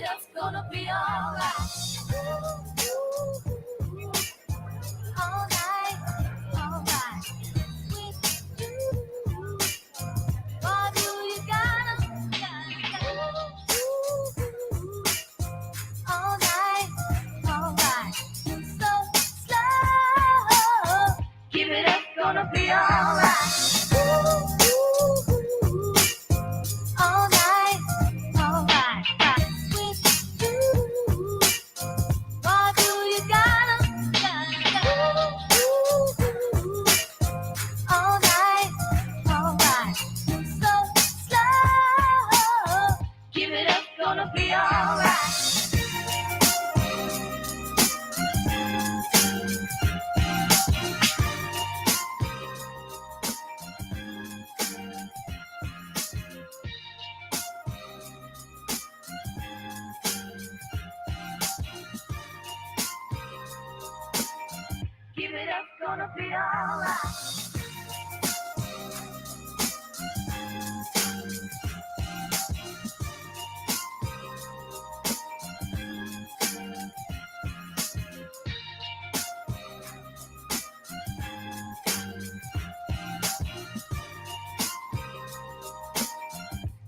us gonna be alright. All night, alright. With you. Why do you gotta all night, alright. So slow. Give it up, gonna be alright. All night, alright. With you. Why do you gotta all night, alright. So slow. Give it up, gonna be alright. Give it up, gonna be alright.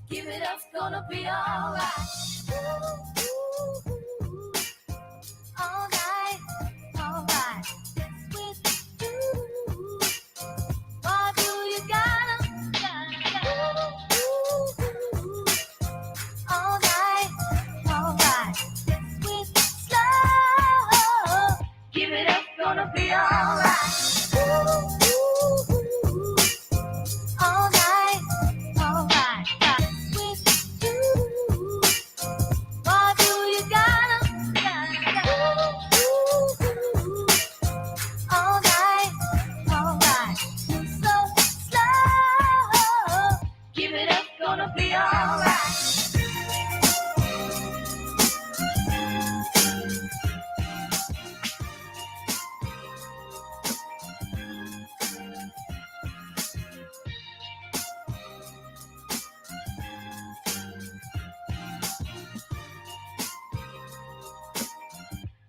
Give it up, gonna be alright. All night, alright. With you. Why do you gotta all night, alright. With slow. Give it up, gonna be alright. All night, alright. With you. Why do you gotta all night, alright. So slow. Give it up, gonna be alright.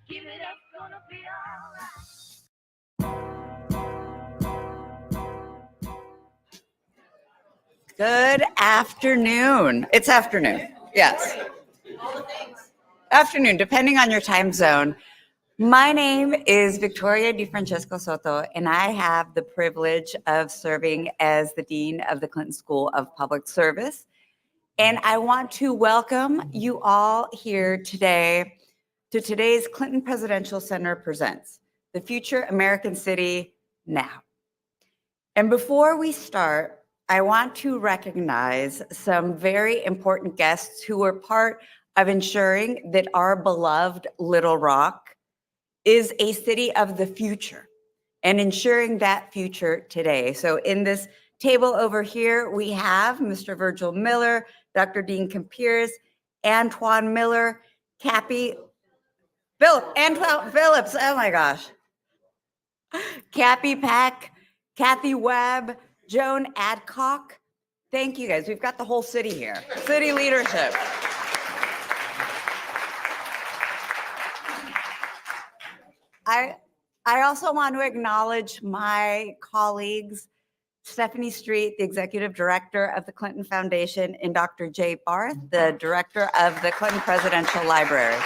Give it up, gonna be alright. Good afternoon. It's afternoon. Yes. Afternoon, depending on your time zone. My name is Victoria DiFrancesco Soto, and I have the privilege of serving as the Dean of the Clinton School of Public Service. And I want to welcome you all here today to today's Clinton Presidential Center Presents, The Future American City Now. And before we start, I want to recognize some very important guests who are part of ensuring that our beloved Little Rock is a city of the future and ensuring that future today. So in this table over here, we have Mr. Virgil Miller, Dr. Dean Campiers, Antoine Miller, Antoine Phillips, oh my gosh, Cappy Peck, Kathy Webb, Joan Adcock. Thank you guys. We've got the whole city here. City leadership. I also want to acknowledge my colleagues, Stephanie Street, the Executive Director of the Clinton Foundation, and Dr. Jay Barth, the Director of the Clinton Presidential Library.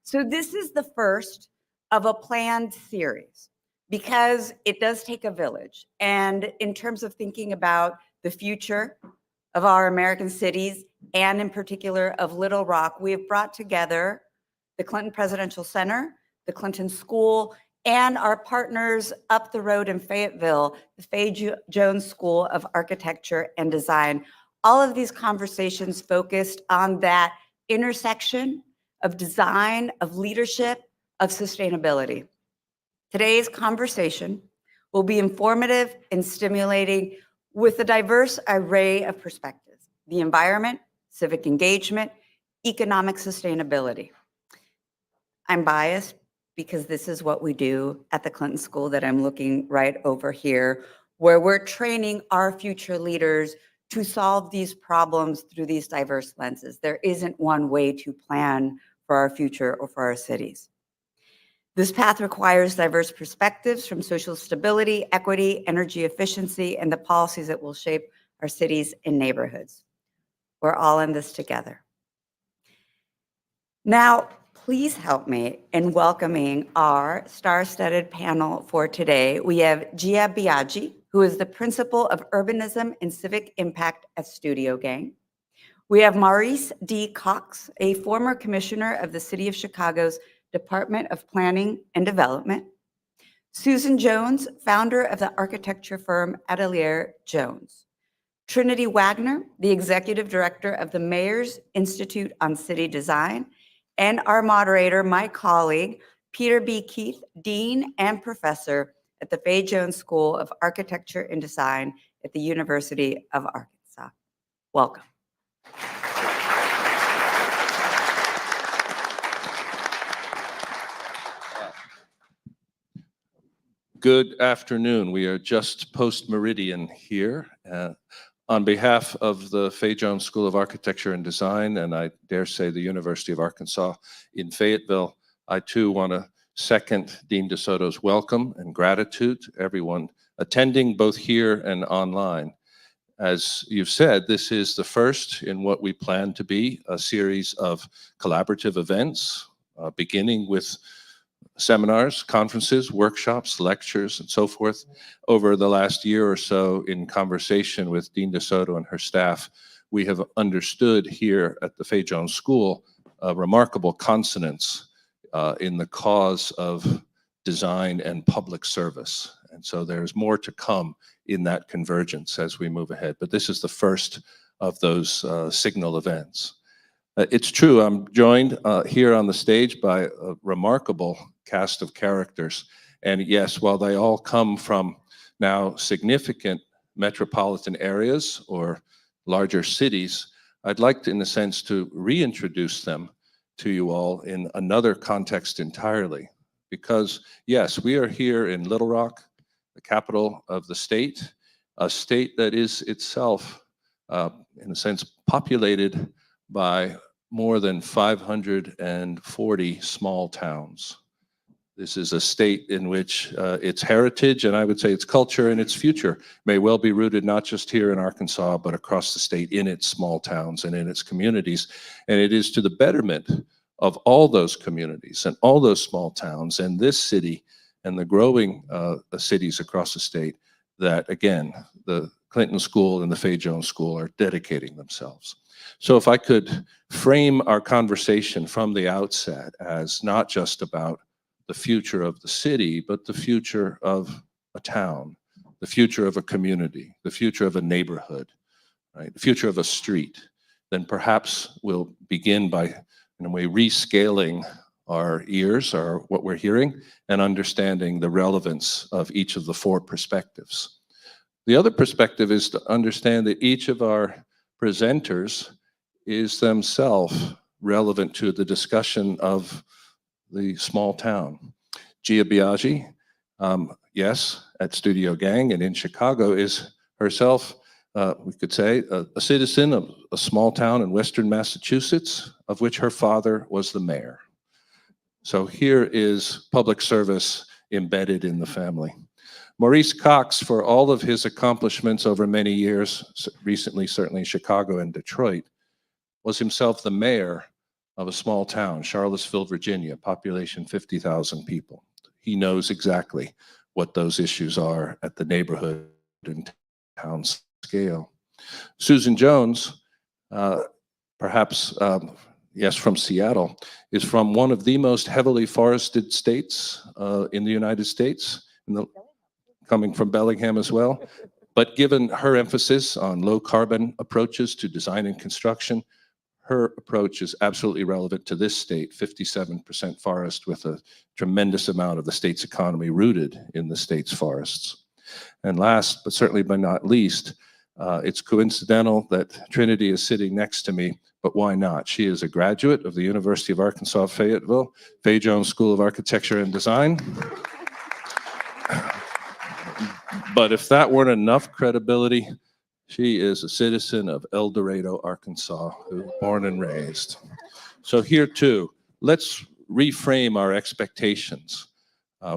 So this is the first of a planned series because it does take a village. And in terms of thinking about the future of our American cities, and in particular of Little Rock, we have brought together the Clinton Presidential Center, the Clinton School, and our partners up the road in Fayetteville, the Faye Jones School of Architecture and Design. All of these conversations focused on that intersection of design, of leadership, of sustainability. Today's conversation will be informative and stimulating with a diverse array of perspectives: the environment, civic engagement, economic sustainability. I'm biased because this is what we do at the Clinton School that I'm looking right over here, where we're training our future leaders to solve these problems through these diverse lenses. There isn't one way to plan for our future or for our cities. This path requires diverse perspectives from social stability, equity, energy efficiency, and the policies that will shape our cities and neighborhoods. We're all in this together. Now, please help me in welcoming our star-studded panel for today. We have Gia Biagi, who is the principal of Urbanism and Civic Impact at Studio Gang. We have Maurice D. Cox, a former commissioner of the City of Chicago's Department of Planning and Development. Susan Jones, founder of the architecture firm atelierjones. Trinity Wagner, the executive director of the Mayor's Institute on City Design, and our moderator, my colleague, Peter B. Keith, dean and professor at the FAIA Jones School of Architecture and Design at the University of Arkansas. Welcome. Good afternoon. We are just post-meridian here. On behalf of the FAIA Jones School of Architecture and Design, and I dare say the University of Arkansas in Fayetteville, I too want to second Dean DeSoto's welcome and gratitude to everyone attending both here and online. As you've said, this is the first in what we plan to be a series of collaborative events, beginning with seminars, conferences, workshops, lectures, and so forth. Over the last year or so, in conversation with Dean DeSoto and her staff, we have understood here at the FAIA Jones School a remarkable consonance in the cause of design and public service. And so there's more to come in that convergence as we move ahead. But this is the first of those signal events. It's true, I'm joined here on the stage by a remarkable cast of characters. And yes, while they all come from now significant metropolitan areas or larger cities, I'd like to, in a sense, to reintroduce them to you all in another context entirely. Because yes, we are here in Little Rock, the capital of the state, a state that is itself, in a sense, populated by more than 540 small towns. This is a state in which its heritage, and I would say its culture and its future, may well be rooted not just here in Arkansas, but across the state in its small towns and in its communities. And it is to the betterment of all those communities and all those small towns and this city and the growing cities across the state that, again, the Clinton School and the FAIA Jones School are dedicating themselves. So if I could frame our conversation from the outset as not just about the future of the city, but the future of a town, the future of a community, the future of a neighborhood, right? The future of a street, then perhaps we'll begin by, in a way, rescaling our ears, or what we're hearing, and understanding the relevance of each of the four perspectives. The other perspective is to understand that each of our presenters is themselves relevant to the discussion of the small town. Gia Biagi, yes, at Studio Gang and in Chicago, is herself, we could say, a citizen of a small town in Western Massachusetts, of which her father was the mayor. So here is public service embedded in the family. Maurice Cox, for all of his accomplishments over many years, recently certainly in Chicago and Detroit, was himself the mayor of a small town, Charlottesville, Virginia, population 50,000 people. He knows exactly what those issues are at the neighborhood and town scale. Susan Jones, perhaps, yes, from Seattle, is from one of the most heavily forested states in the United States, coming from Bellingham as well. But given her emphasis on low carbon approaches to design and construction, her approach is absolutely relevant to this state, 57% forest, with a tremendous amount of the state's economy rooted in the state's forests. And last, but certainly but not least, it's coincidental that Trinity is sitting next to me, but why not? She is a graduate of the University of Arkansas, Fayetteville, FAIA Jones School of Architecture and Design. But if that weren't enough credibility, She is a citizen of El Dorado, Arkansas, who was born and raised. So here too, let's reframe our expectations.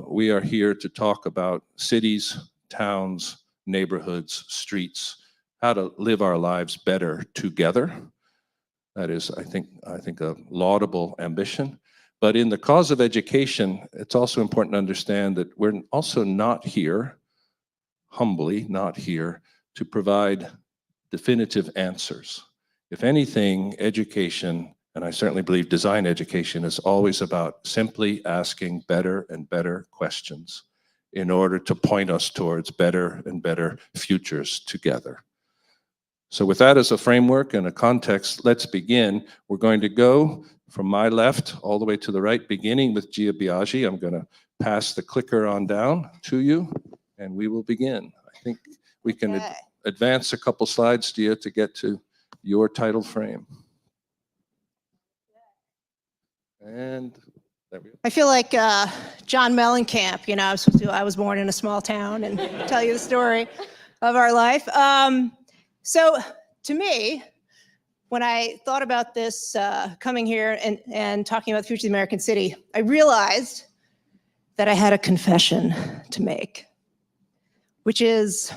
We are here to talk about cities, towns, neighborhoods, streets, how to live our lives better together. That is, I think a laudable ambition. But in the cause of education, it's also important to understand that we're also not here, humbly not here, to provide definitive answers. If anything, education, and I certainly believe design education, is always about simply asking better and better questions in order to point us towards better and better futures together. So with that as a framework and a context, let's begin. We're going to go from my left all the way to the right, beginning with Gia Biagi. I'm going to pass the clicker on down to you, and we will begin. I think we can advance a couple slides, Gia, to get to your title frame. And there we go. I feel like John Mellencamp, you know, I was born in a small town and tell you the story of our life. So to me, when I thought about this coming here and talking about the future of the American city, I realized that I had a confession to make, which is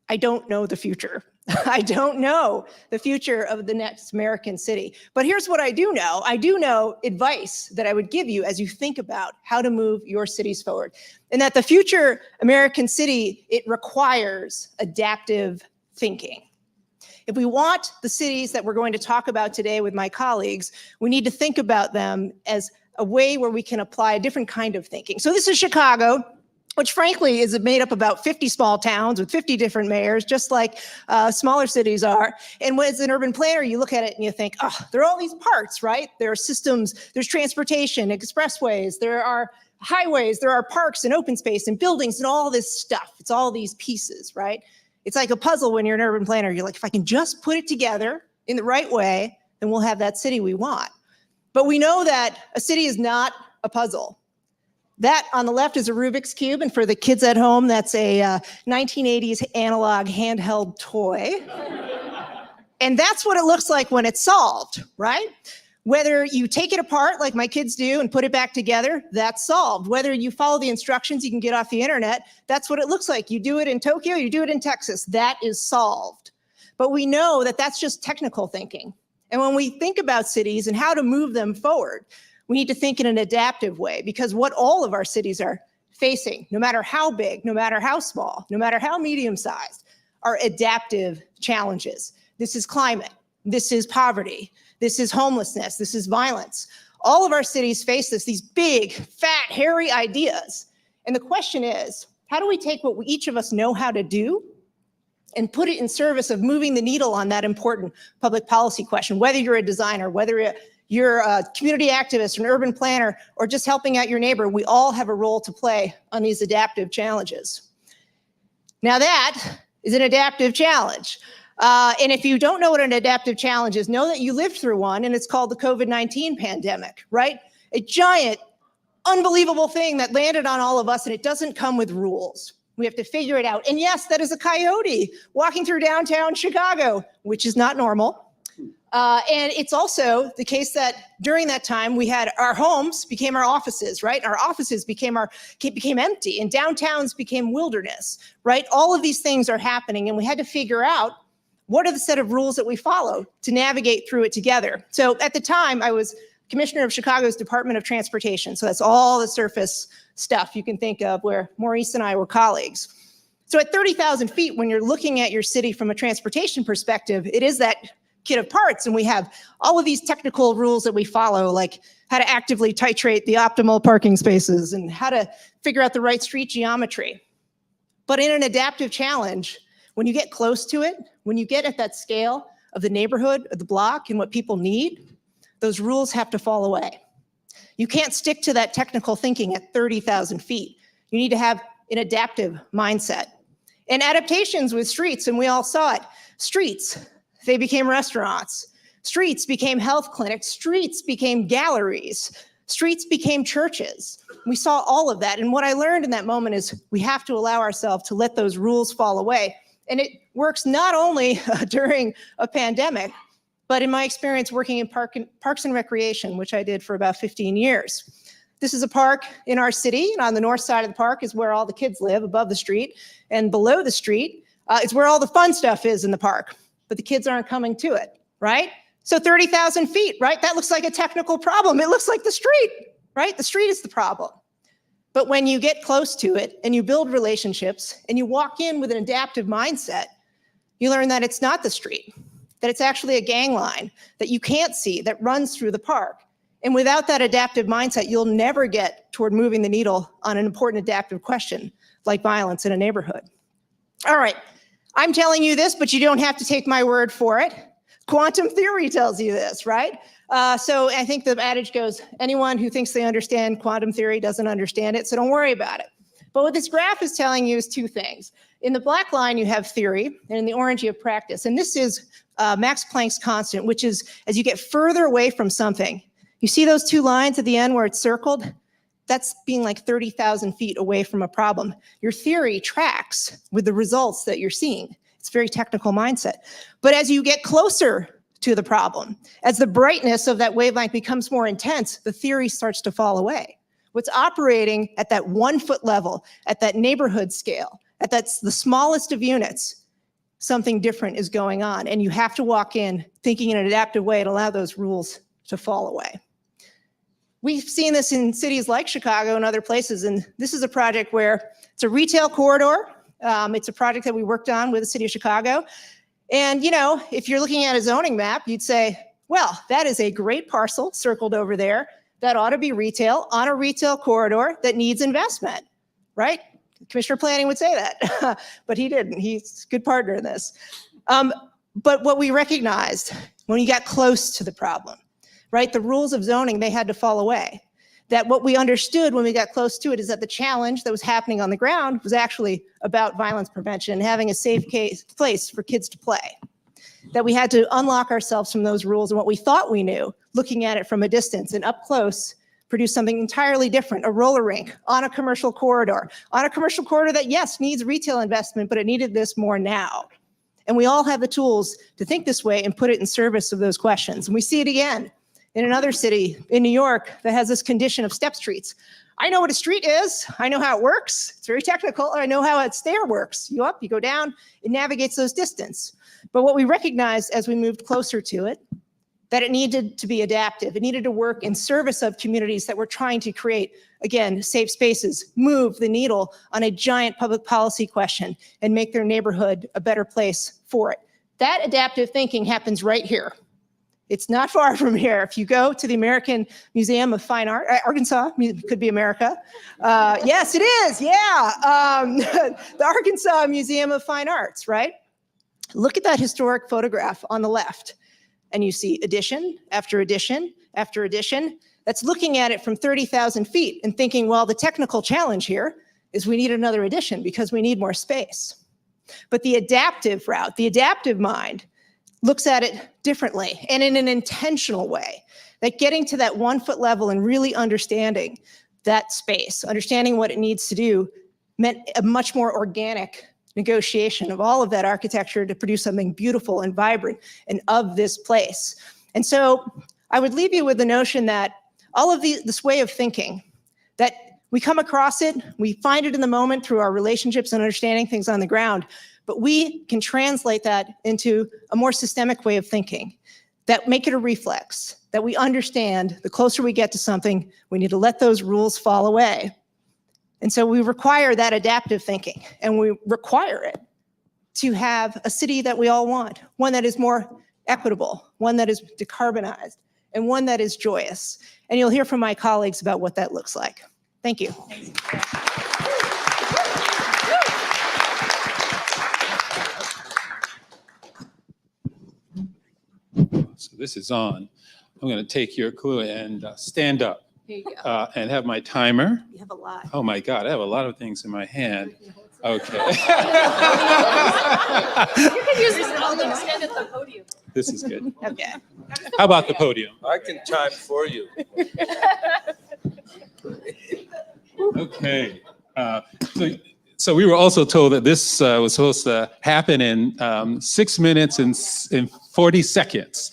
I don't know the future. I don't know the future of the next American city. But here's what I do know. I do know advice that I would give you as you think about how to move your cities forward. And that the future American city, it requires adaptive thinking. If we want the cities that we're going to talk about today with my colleagues, we need to think about them as a way where we can apply a different kind of thinking. So this is Chicago, which frankly is made up about 50 small towns with 50 different mayors, just like smaller cities are. And as an urban planner, you look at it and you think, oh, there are all these parts, right? There are systems, there's transportation, expressways, there are highways, there are parks and open space and buildings and all this stuff. It's all these pieces, right? It's like a puzzle when you're an urban planner. You're like, if I can just put it together in the right way, then we'll have that city we want. But we know that a city is not a puzzle. That on the left is a Rubik's Cube, and for the kids at home, that's a 1980s analog handheld toy. And that's what it looks like when it's solved, right? Whether you take it apart like my kids do and put it back together, that's solved. Whether you follow the instructions you can get off the internet, that's what it looks like. You do it in Tokyo, you do it in Texas, that is solved. But we know that that's just technical thinking. And when we think about cities and how to move them forward, we need to think in an adaptive way, because what all of our cities are facing, no matter how big, no matter how small, no matter how medium-sized, are adaptive challenges. This is climate, this is poverty, this is homelessness, this is violence. All of our cities face this, these big, fat, hairy ideas. And the question is, how do we take what each of us know how to do and put it in service of moving the needle on that important public policy question, whether you're a designer, whether you're a community activist, an urban planner, or just helping out your neighbor, we all have a role to play on these adaptive challenges. Now that is an adaptive challenge. And if you don't know what an adaptive challenge is, know that you lived through one, and it's called the COVID-19 pandemic, right? A giant, unbelievable thing that landed on all of us, and it doesn't come with rules. We have to figure it out. And yes, that is a coyote walking through downtown Chicago, which is not normal. And it's also the case that during that time, we had our homes became our offices, right? Our offices became empty, and downtowns became wilderness, right? All of these things are happening, and we had to figure out what are the set of rules that we follow to navigate through it together. So at the time, I was commissioner of Chicago's Department of Transportation. So that's all the surface stuff you can think of where Maurice and I were colleagues. So at 30,000 feet, when you're looking at your city from a transportation perspective, it is that kit of parts, and we have all of these technical rules that we follow, like how to actively titrate the optimal parking spaces and how to figure out the right street geometry. But in an adaptive challenge, when you get close to it, when you get at that scale of the neighborhood, of the block, and what people need, those rules have to fall away. You can't stick to that technical thinking at 30,000 feet. You need to have an adaptive mindset. And adaptations with streets, and we all saw it, streets, they became restaurants. Streets became health clinics. Streets became galleries. Streets became churches. We saw all of that. And what I learned in that moment is we have to allow ourselves to let those rules fall away. And it works not only during a pandemic, but in my experience working in parks and recreation, which I did for about 15 years. This is a park in our city, and on the north side of the park is where all the kids live, above the street, and below the street is where all the fun stuff is in the park, but the kids aren't coming to it, right? So 30,000 feet, right? That looks like a technical problem. It looks like the street, right? The street is the problem. But when you get close to it and you build relationships and you walk in with an adaptive mindset, you learn that it's not the street, that it's actually a gang line that you can't see that runs through the park. And without that adaptive mindset, you'll never get toward moving the needle on an important adaptive question like violence in a neighborhood. All right, I'm telling you this, but you don't have to take my word for it. Quantum theory tells you this, right? So I think the adage goes, anyone who thinks they understand quantum theory doesn't understand it, so don't worry about it. But what this graph is telling you is two things. In the black line, you have theory, and in the orange, you have practice. And this is Max Planck's constant, which is as you get further away from something, you see those two lines at the end where it's circled? That's being like 30,000 feet away from a problem. Your theory tracks with the results that you're seeing. It's a very technical mindset. But as you get closer to the problem, as the brightness of that wavelength becomes more intense, the theory starts to fall away. What's operating at that 1 foot level, at that neighborhood scale, at the smallest of units, something different is going on. And you have to walk in thinking in an adaptive way and allow those rules to fall away. We've seen this in cities like Chicago and other places, and this is a project where it's a retail corridor. It's a project that we worked on with the city of Chicago. And, you know, if you're looking at a zoning map, you'd say, well, that is a great parcel circled over there. That ought to be retail on a retail corridor that needs investment, right? Commissioner Planning would say that, but he didn't. He's a good partner in this. But what we recognized when we got close to the problem, right? The rules of zoning, they had to fall away. That what we understood when we got close to it is that the challenge that was happening on the ground was actually about violence prevention and having a safe place for kids to play. That we had to unlock ourselves from those rules and what we thought we knew, looking at it from a distance and up close, produce something entirely different, a roller rink on a commercial corridor that, yes, needs retail investment, but it needed this more now. And we all have the tools to think this way and put it in service of those questions. And we see it again in another city in New York that has this condition of step streets. I know what a street is. I know how it works. It's very technical. I know how a stair works. You up, you go down, it navigates those distance. But what we recognized as we moved closer to it, that it needed to be adaptive. It needed to work in service of communities that were trying to create, again, safe spaces, move the needle on a giant public policy question and make their neighborhood a better place for it. That adaptive thinking happens right here. It's not far from here. If you go to the American Museum of Fine Art, Arkansas, could be America. Yes, it is, yeah. The Arkansas Museum of Fine Arts, right? Look at that historic photograph on the left, and you see addition after addition after addition. That's looking at it from 30,000 feet and thinking, well, the technical challenge here is we need another addition because we need more space. But the adaptive route, the adaptive mind, looks at it differently and in an intentional way, that getting to that 1 foot level and really understanding that space, understanding what it needs to do, meant a much more organic negotiation of all of that architecture to produce something beautiful and vibrant and of this place. And so I would leave you with the notion that all of this way of thinking, that we come across it, we find it in the moment through our relationships and understanding things on the ground, but we can translate that into a more systemic way of thinking that make it a reflex, that we understand the closer we get to something, we need to let those rules fall away. And so we require that adaptive thinking, and we require it to have a city that we all want, one that is more equitable, one that is decarbonized, and one that is joyous. And you'll hear from my colleagues about what that looks like. Thank you. So this is on. I'm going to take your clue and stand up Here you go. and have my timer. You have a lot. Oh my God, I have a lot of things in my hand. Okay. You can use this all to stand at the podium. This is good. Okay. How about the podium? I can time for you. Okay. So So we were also told that this was supposed to happen in 6 minutes and 40 seconds.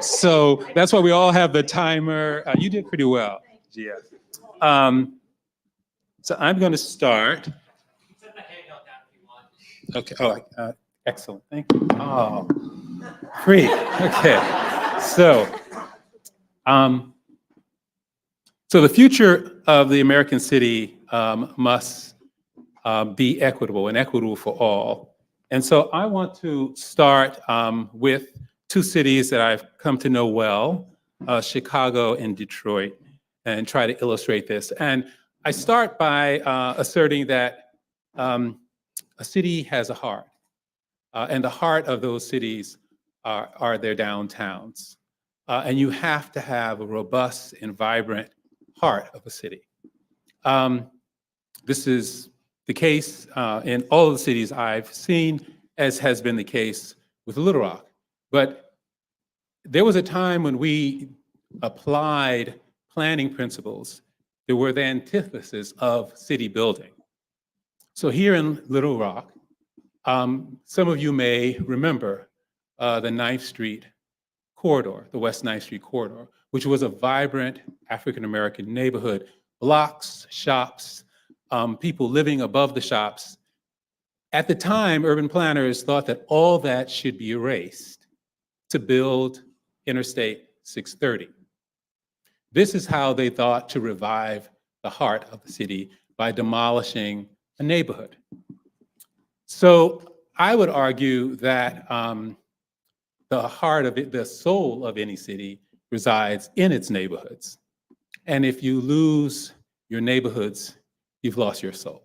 So that's why we all have the timer. You did pretty well, Gia. So I'm going to start. Okay. Oh, excellent. Thank you. Oh, free. Okay. So, so the future of the American city must be equitable and equitable for all. And so I want to start with two cities that I've come to know well, Chicago and Detroit, and try to illustrate this. And I start by asserting that a city has a heart, and the heart of those cities are their downtowns. And you have to have a robust and vibrant heart of a city. This is the case in all of the cities I've seen, as has been the case with Little Rock. But there was a time when we applied planning principles that were the antithesis of city building. So here in Little Rock, some of you may remember the 9th Street corridor, the West 9th Street corridor, which was a vibrant African-American neighborhood, blocks, shops, people living above the shops. At the time, urban planners thought that all that should be erased to build Interstate 630. This is how they thought to revive the heart of the city, by demolishing a neighborhood. So I would argue that the heart of it, the soul of any city, resides in its neighborhoods. And if you lose your neighborhoods, you've lost your soul.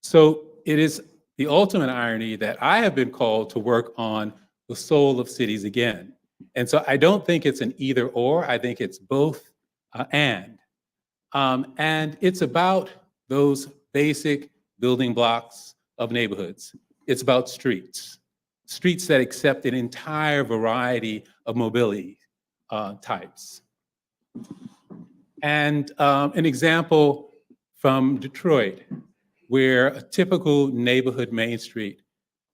So it is the ultimate irony that I have been called to work on the soul of cities again. And so I don't think it's an either or, I think it's both and. And it's about those basic building blocks of neighborhoods. It's about streets, streets that accept an entire variety of mobility types. And an example from Detroit, where a typical neighborhood main street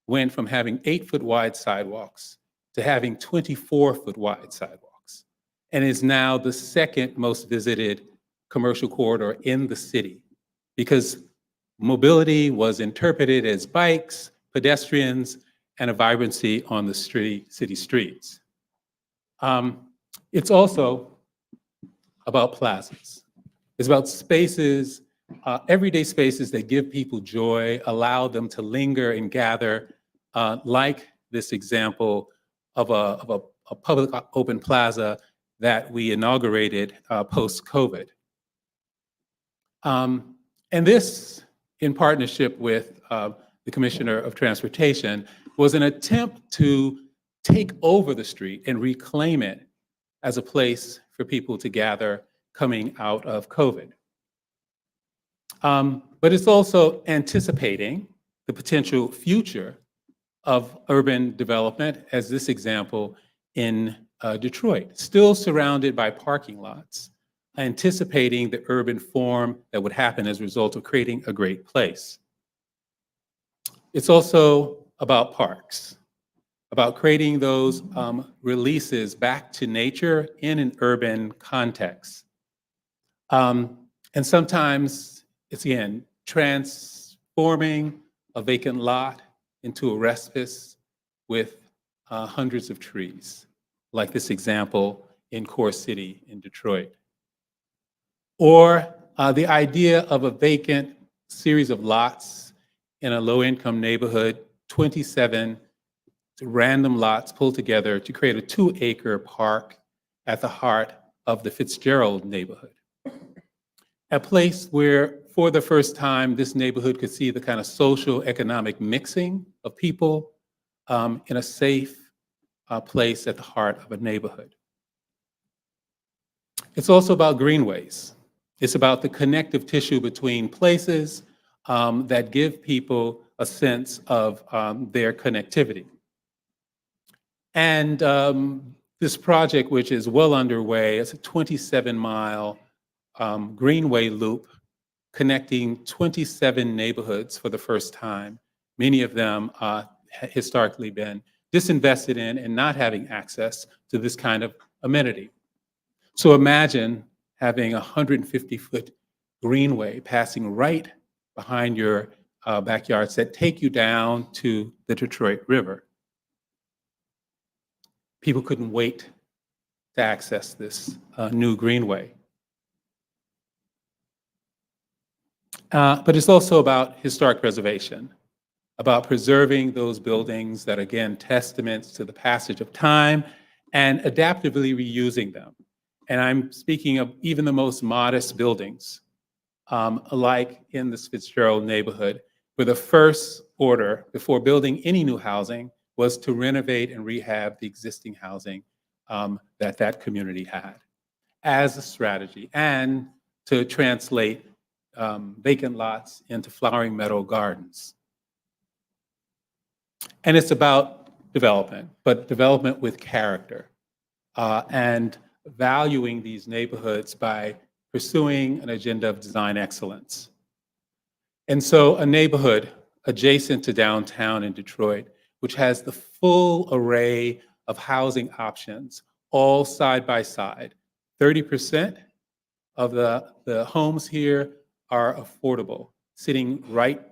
went from having 8-foot wide sidewalks to having 24-foot wide sidewalks, and is now the second most visited commercial corridor in the city, because mobility was interpreted as bikes, pedestrians, and a vibrancy on the city streets. It's also about plazas. It's about spaces, everyday spaces that give people joy, allow them to linger and gather, like this example of a public open plaza that we inaugurated post-COVID. And this, in partnership with the Commissioner of Transportation, was an attempt to take over the street and reclaim it as a place for people to gather coming out of COVID. But it's also anticipating the potential future of urban development, as this example in Detroit, still surrounded by parking lots, anticipating the urban form that would happen as a result of creating a great place. It's also about parks, about creating those releases back to nature in an urban context. And sometimes it's, again, transforming a vacant lot into a respite with hundreds of trees, like this example in Core City in Detroit. Or the idea of a vacant series of lots in a low-income neighborhood, 27 random lots pulled together to create a 2-acre park at the heart of the Fitzgerald neighborhood. A place where, for the first time, this neighborhood could see the kind of social economic mixing of people in a safe place at the heart of a neighborhood. It's also about greenways. It's about the connective tissue between places that give people a sense of their connectivity. And this project, which is well underway, it's a 27-mile greenway loop connecting 27 neighborhoods for the first time, many of them historically been disinvested in and not having access to this kind of amenity. So imagine having a 150-foot greenway passing right behind your backyards that take you down to the Detroit River. People couldn't wait to access this new greenway. But it's also about historic preservation, about preserving those buildings that are, again, testaments to the passage of time and adaptively reusing them. And I'm speaking of even the most modest buildings, like in this Fitzgerald neighborhood, where the first order before building any new housing was to renovate and rehab the existing housing that community had as a strategy, and to translate vacant lots into flowering meadow gardens. And it's about development, but development with character, and valuing these neighborhoods by pursuing an agenda of design excellence. And so a neighborhood adjacent to downtown in Detroit, which has the full array of housing options, all side by side. 30% of the homes here are affordable, sitting right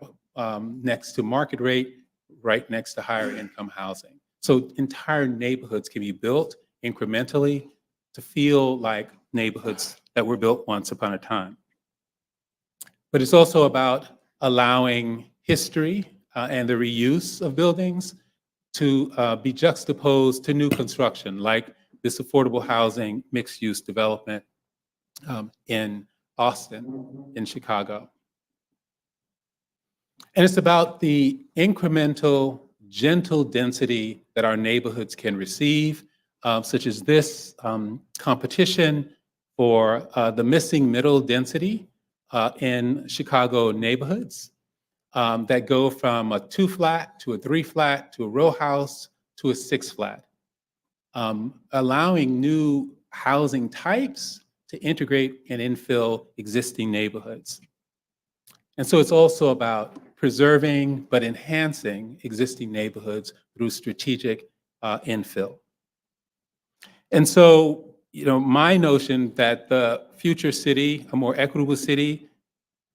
next to market rate, right next to higher income housing. So entire neighborhoods can be built incrementally to feel like neighborhoods that were built once upon a time. But it's also about allowing history and the reuse of buildings to be juxtaposed to new construction, like this affordable housing mixed-use development in Austin, in Chicago. And it's about the incremental, gentle density that our neighborhoods can receive, such as this competition for the missing middle density in Chicago neighborhoods that go from a 2-flat to a 3-flat to a row house to a 6-flat, allowing new housing types to integrate and infill existing neighborhoods. And so it's also about preserving but enhancing existing neighborhoods through strategic infill. And so, my notion that the future city, a more equitable city,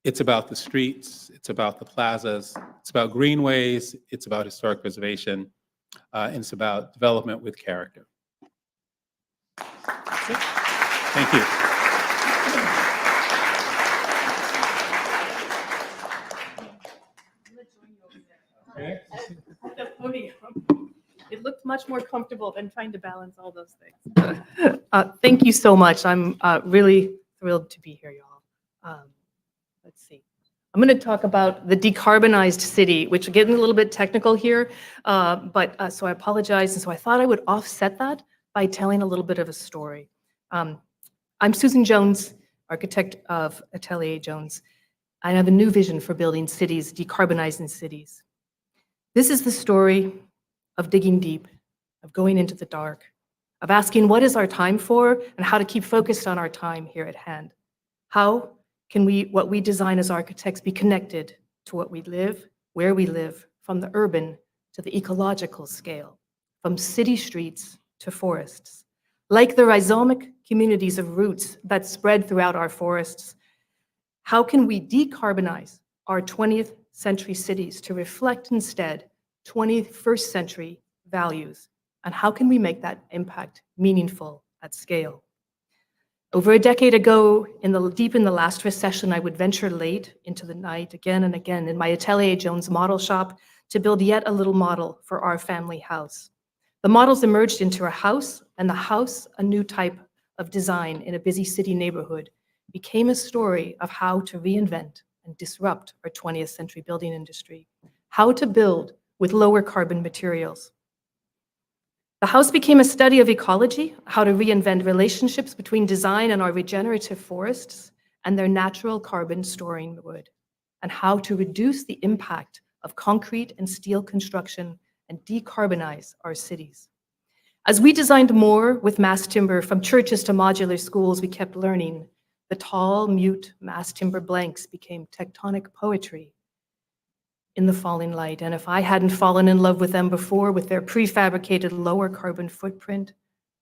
it's about the streets, it's about the plazas, it's about greenways, it's about historic preservation, and it's about development with character. That's it. Thank you. Okay. At the podium. It looked much more comfortable than trying to balance all those things. Thank you so much. I'm really thrilled to be here, y'all. Let's see. I'm going to talk about the decarbonized city, which is getting a little bit technical here, but so I apologize. And so I thought I would offset that by telling a little bit of a story. I'm Susan Jones, architect of atelierjones. I have a new vision for building cities, decarbonizing cities. This is the story of digging deep, of going into the dark, of asking what is our time for and how to keep focused on our time here at hand. How can what we design as architects be connected to what we live, where we live, from the urban to the ecological scale, from city streets to forests? Like the rhizomic communities of roots that spread throughout our forests, how can we decarbonize our 20th century cities to reflect instead 21st century values? And how can we make that impact meaningful at scale? Over a decade ago, deep in the last recession, I would venture late into the night again and again in my atelierjones model shop to build yet a little model for our family house. The models emerged into a house, and the house, a new type of design in a busy city neighborhood, became a story of how to reinvent and disrupt our 20th century building industry, how to build with lower carbon materials. The house became a study of ecology, how to reinvent relationships between design and our regenerative forests and their natural carbon storing wood, and how to reduce the impact of concrete and steel construction and decarbonize our cities. As we designed more with mass timber, from churches to modular schools, we kept learning The tall, mute mass timber blanks became tectonic poetry in the falling light. And if I hadn't fallen in love with them before, with their prefabricated lower carbon footprint,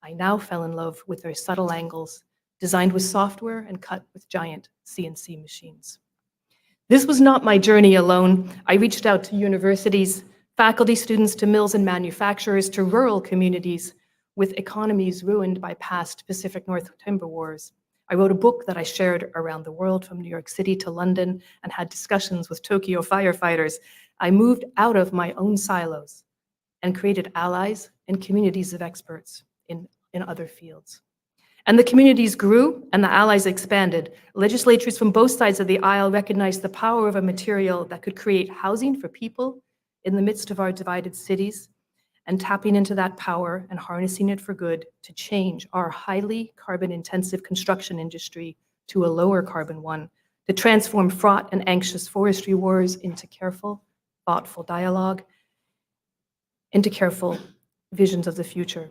I now fell in love with their subtle angles, designed with software and cut with giant CNC machines. This was not my journey alone. I reached out to universities, faculty, students, to mills and manufacturers, to rural communities with economies ruined by past Pacific North timber wars. I wrote a book that I shared around the world, from New York City to London, and had discussions with Tokyo firefighters. I moved out of my own silos and created allies and communities of experts in other fields. And the communities grew and the allies expanded. Legislatures from both sides of the aisle recognized the power of a material that could create housing for people in the midst of our divided cities, and tapping into that power and harnessing it for good to change our highly carbon-intensive construction industry to a lower carbon one, to transform fraught and anxious forestry wars into careful, thoughtful dialogue, into careful visions of the future.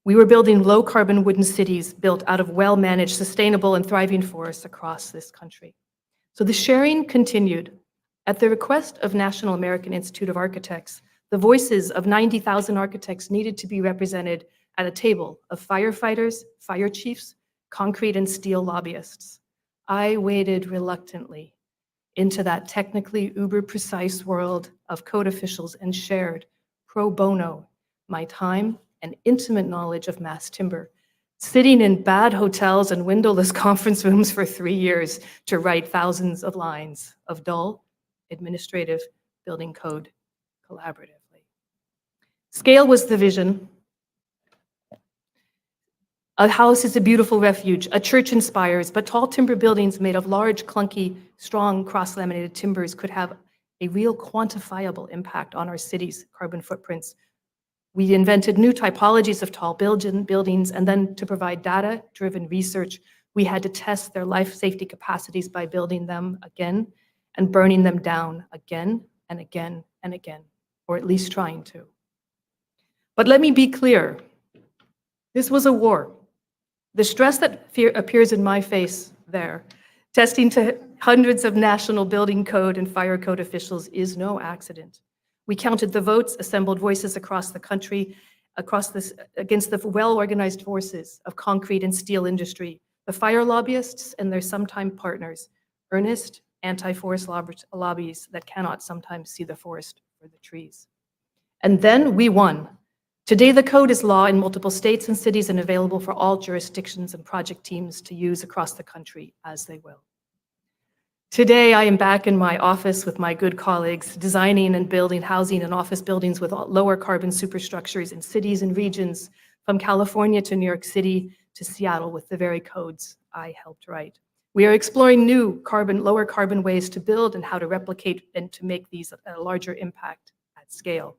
We were building low-carbon wooden cities built out of well-managed, sustainable, and thriving forests across this country. So the sharing continued. At the request of National American Institute of Architects, the voices of 90,000 architects needed to be represented at a table of firefighters, fire chiefs, concrete and steel lobbyists. I waded reluctantly into that technically uber-precise world of code officials and shared, pro bono, my time and intimate knowledge of mass timber, sitting in bad hotels and windowless conference rooms for 3 years to write thousands of lines of dull, administrative building code collaboratively. Scale was the vision. A house is a beautiful refuge. A church inspires, but tall timber buildings made of large, clunky, strong, cross-laminated timbers could have a real quantifiable impact on our city's carbon footprints. We invented new typologies of tall buildings, and then to provide data-driven research, we had to test their life safety capacities by building them again and burning them down again and again and again, or at least trying to. But let me be clear, this was a war. The stress that appears in my face there, testing to hundreds of national building code and fire code officials, is no accident. We counted the votes, assembled voices across the country, against the well-organized forces of concrete and steel industry, the fire lobbyists and their sometime partners, earnest anti-forest lobbies that cannot sometimes see the forest for the trees. And then we won. Today, the code is law in multiple states and cities and available for all jurisdictions and project teams to use across the country as they will. Today, I am back in my office with my good colleagues, designing and building housing and office buildings with lower carbon superstructures in cities and regions, from California to New York City to Seattle, with the very codes I helped write. We are exploring new lower carbon ways to build and how to replicate and to make these a larger impact at scale.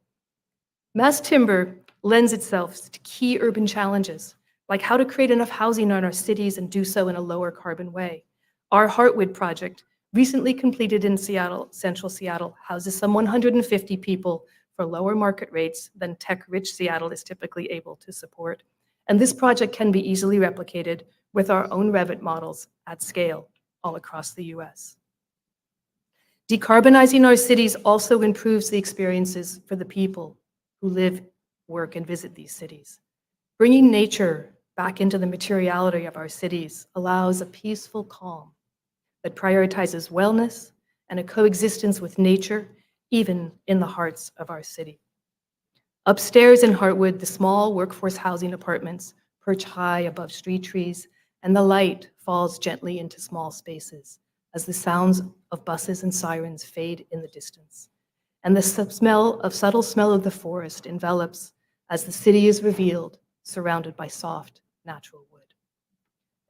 Mass timber lends itself to key urban challenges, like how to create enough housing in our cities and do so in a lower carbon way. Our Heartwood project, recently completed in Seattle, central Seattle, houses some 150 people for lower market rates than tech-rich Seattle is typically able to support. And this project can be easily replicated with our own Revit models at scale all across the US. Decarbonizing our cities also improves the experiences for the people who live, work, and visit these cities. Bringing nature back into the materiality of our cities allows a peaceful calm that prioritizes wellness and a coexistence with nature, even in the hearts of our city. Upstairs in Heartwood, the small workforce housing apartments perch high above street trees, and the light falls gently into small spaces as the sounds of buses and sirens fade in the distance. And the subtle smell of the forest envelops as the city is revealed, surrounded by soft, natural wood.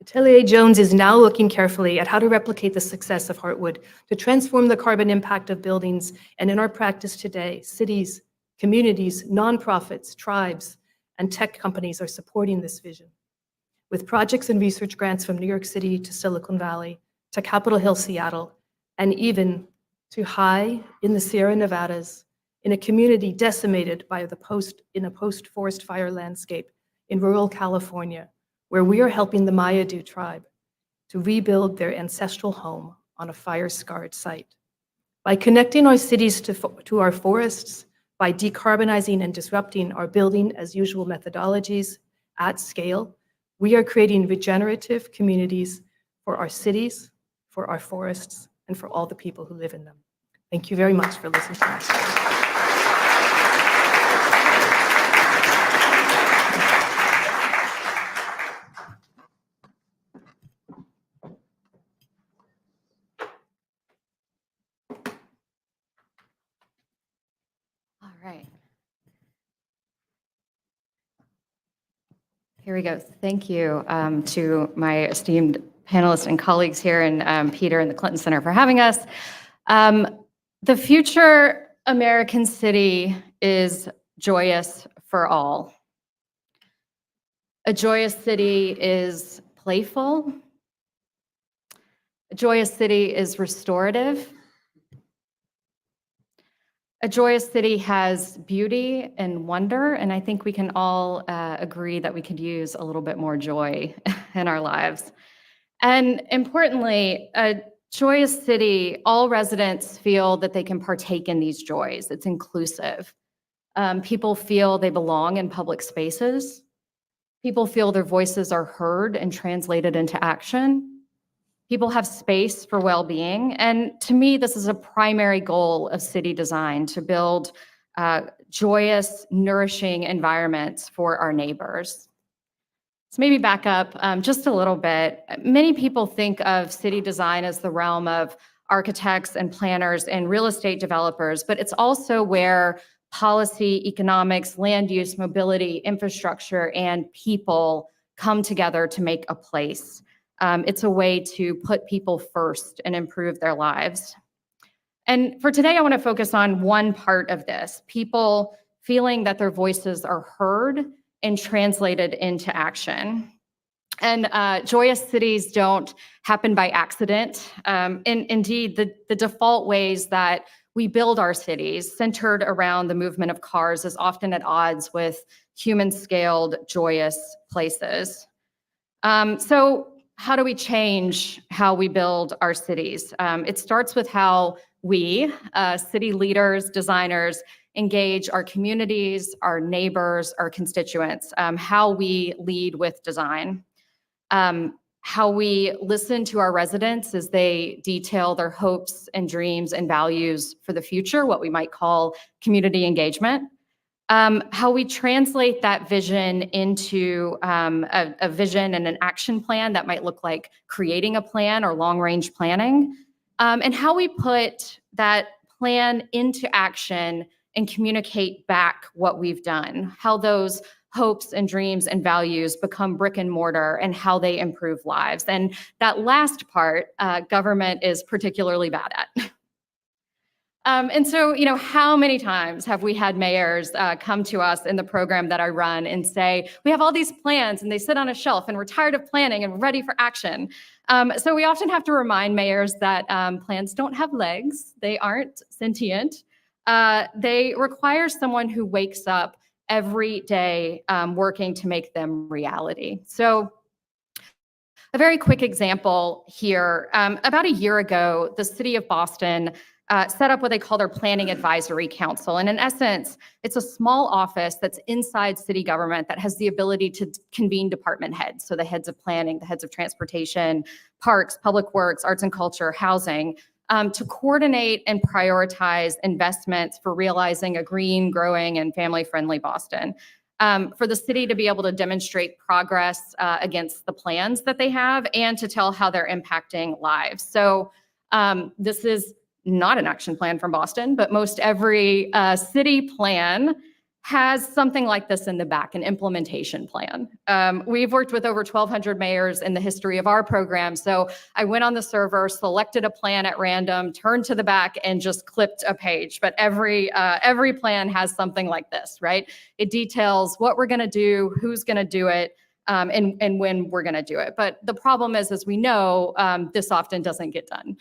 atelierjones is now looking carefully at how to replicate the success of Heartwood to transform the carbon impact of buildings, and in our practice today, cities, communities, nonprofits, tribes, and tech companies are supporting this vision, with projects and research grants from New York City to Silicon Valley, to Capitol Hill, Seattle, and even to high in the Sierra Nevadas, in a community decimated by a post-forest fire landscape in rural California, where we are helping the Mayadu tribe to rebuild their ancestral home on a fire-scarred site. By connecting our cities to our forests, by decarbonizing and disrupting our building as usual methodologies at scale, we are creating regenerative communities for our cities, for our forests, and for all the people who live in them. Thank you very much for listening to us. All right. Here we go. Thank you to my esteemed panelists and colleagues here, and Peter and the Clinton Center for having us. The future American city is joyous for all. A joyous city is playful. A joyous city is restorative. A joyous city has beauty and wonder, and I think we can all agree that we could use a little bit more joy in our lives. And importantly, a joyous city, all residents feel that they can partake in these joys. It's inclusive. People feel they belong in public spaces. People feel their voices are heard and translated into action. People have space for well-being. And to me, this is a primary goal of city design, to build joyous, nourishing environments for our neighbors. So maybe back up just a little bit. Many people think of city design as the realm of architects and planners and real estate developers, but it's also where policy, economics, land use, mobility, infrastructure, and people come together to make a place. It's a way to put people first and improve their lives. And for today, I want to focus on one part of this: people feeling that their voices are heard and translated into action. And joyous cities don't happen by accident. Indeed, the default ways that we build our cities, centered around the movement of cars, is often at odds with human-scaled, joyous places. So how do we change how we build our cities? It starts with how we, city leaders, designers, engage our communities, our neighbors, our constituents, how we lead with design, how we listen to our residents as they detail their hopes and dreams and values for the future, what we might call community engagement. How we translate that vision into a vision and an action plan that might look like creating a plan or long-range planning, and how we put that plan into action and communicate back what we've done, how those hopes and dreams and values become brick and mortar and how they improve lives. And that last part, government is particularly bad at. And so, how many times have we had mayors come to us in the program that I run and say, we have all these plans and they sit on a shelf and we're tired of planning and we're ready for action. So we often have to remind mayors that plans don't have legs. They aren't sentient. They require someone who wakes up every day working to make them reality. So a very quick example here. About a year ago, the city of Boston set up what they call their Planning Advisory Council. And in essence, it's a small office that's inside city government that has the ability to convene department heads. So the heads of planning, the heads of transportation, parks, public works, arts and culture, housing, to coordinate and prioritize investments for realizing a green, growing, and family-friendly Boston. For the city to be able to demonstrate progress against the plans that they have and to tell how they're impacting lives. So this is not an action plan from Boston, but most every city plan has something like this in the back, an implementation plan. We've worked with over 1,200 mayors in the history of our program. So I went on the server, selected a plan at random, turned to the back, and just clipped a page. But every plan has something like this, right? It details what we're going to do, who's going to do it, and when we're going to do it. But the problem is, as we know, this often doesn't get done.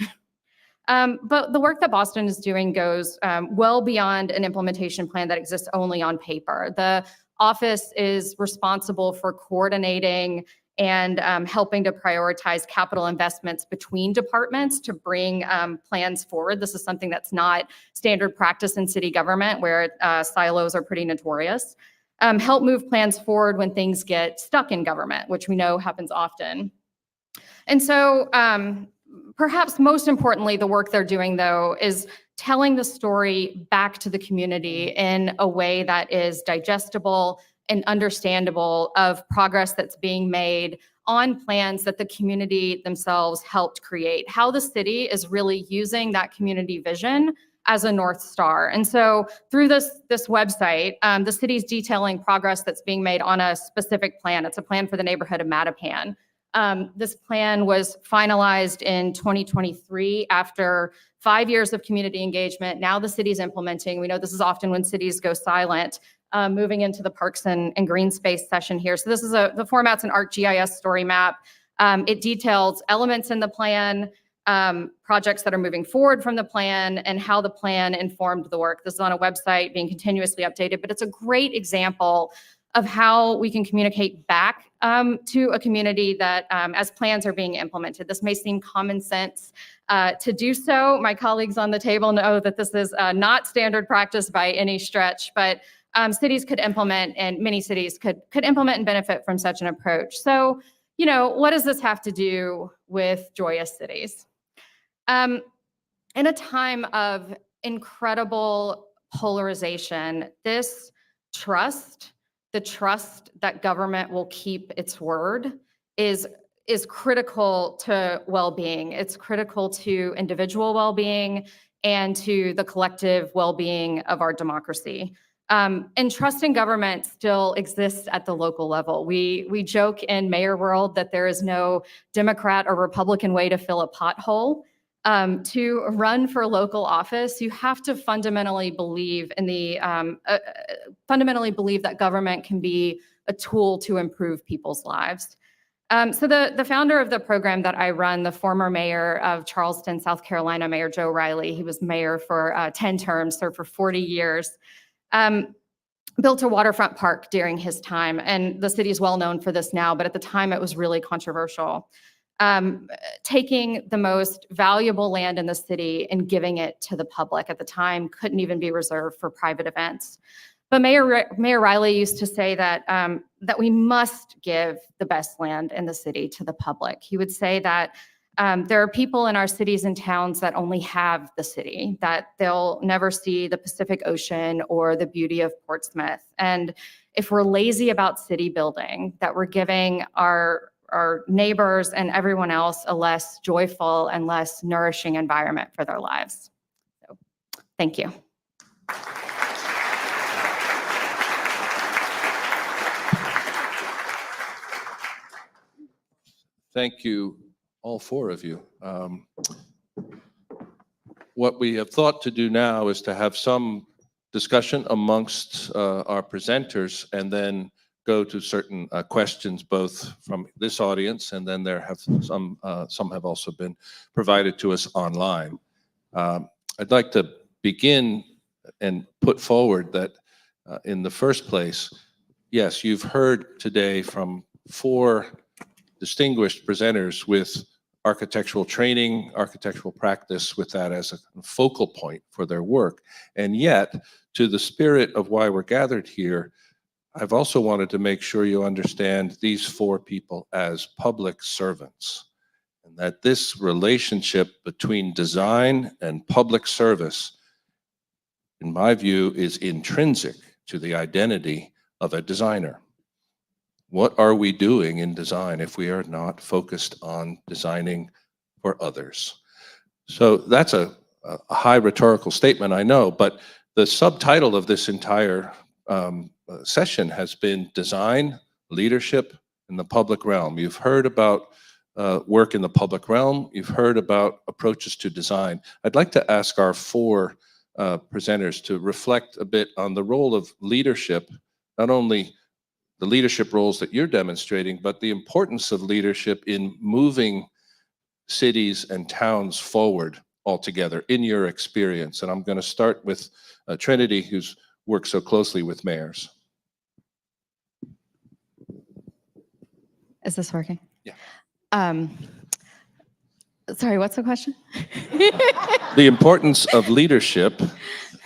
But the work that Boston is doing goes well beyond an implementation plan that exists only on paper. The office is responsible for coordinating and helping to prioritize capital investments between departments to bring plans forward. This is something that's not standard practice in city government, where silos are pretty notorious. Help move plans forward when things get stuck in government, which we know happens often. And so perhaps most importantly, the work they're doing, though, is telling the story back to the community in a way that is digestible and understandable of progress that's being made on plans that the community themselves helped create, how the city is really using that community vision as a North Star. And so through this website, the city's detailing progress that's being made on a specific plan. It's a plan for the neighborhood of Mattapan. This plan was finalized in 2023 after 5 years of community engagement. Now the city's implementing. We know this is often when cities go silent, moving into the Parks and Green Space session here. So this is the format's an ArcGIS story map. It details elements in the plan, projects that are moving forward from the plan, and how the plan informed the work. This is on a website being continuously updated, but it's a great example of how we can communicate back to a community that as plans are being implemented. This may seem common sense to do so. My colleagues on the table know that this is not standard practice by any stretch, but cities could implement, and many cities could implement and benefit from such an approach. So, what does this have to do with joyous cities? In a time of incredible polarization, this trust, the trust that government will keep its word, is critical to well-being. It's critical to individual well-being and to the collective well-being of our democracy. And trust in government still exists at the local level. We joke in mayor world that there is no Democrat or Republican way to fill a pothole. To run for local office, you have to fundamentally believe in fundamentally believe that government can be a tool to improve people's lives. So the founder of the program that I run, the former mayor of Charleston, South Carolina, Mayor Joe Riley, he was mayor for 10 terms, served for 40 years, built a waterfront park during his time. And the city is well known for this now, but at the time it was really controversial. Taking the most valuable land in the city and giving it to the public. At the time, couldn't even be reserved for private events. But Mayor Riley used to say that that we must give the best land in the city to the public. He would say that there are people in our cities and towns that only have the city, that they'll never see the Pacific Ocean or the beauty of Portsmouth. And if we're lazy about city building, that we're giving our neighbors and everyone else a less joyful and less nourishing environment for their lives. So, thank you. Thank you, all four of you. What we have thought to do now is to have some discussion amongst our presenters, and then go to certain questions, both from this audience, and then there have some have also been provided to us online. I'd like to begin and put forward that in the first place, yes, you've heard today from 4 distinguished presenters with architectural training, architectural practice, with that as a focal point for their work. And yet, to the spirit of why we're gathered here, I've also wanted to make sure you understand these 4 people as public servants, and that this relationship between design and public service, in my view, is intrinsic to the identity of a designer. What are we doing in design if we are not focused on designing for others? So that's a high rhetorical statement, I know, but the subtitle of this entire session has been Design, Leadership in the Public Realm. You've heard about work in the public realm. You've heard about approaches to design. I'd like to ask our 4 presenters to reflect a bit on the role of leadership, not only the leadership roles that you're demonstrating, but the importance of leadership in moving cities and towns forward altogether in your experience. And I'm going to start with Trinity, who's worked so closely with mayors. Is this working? Yeah. Sorry, what's the question? The importance of leadership,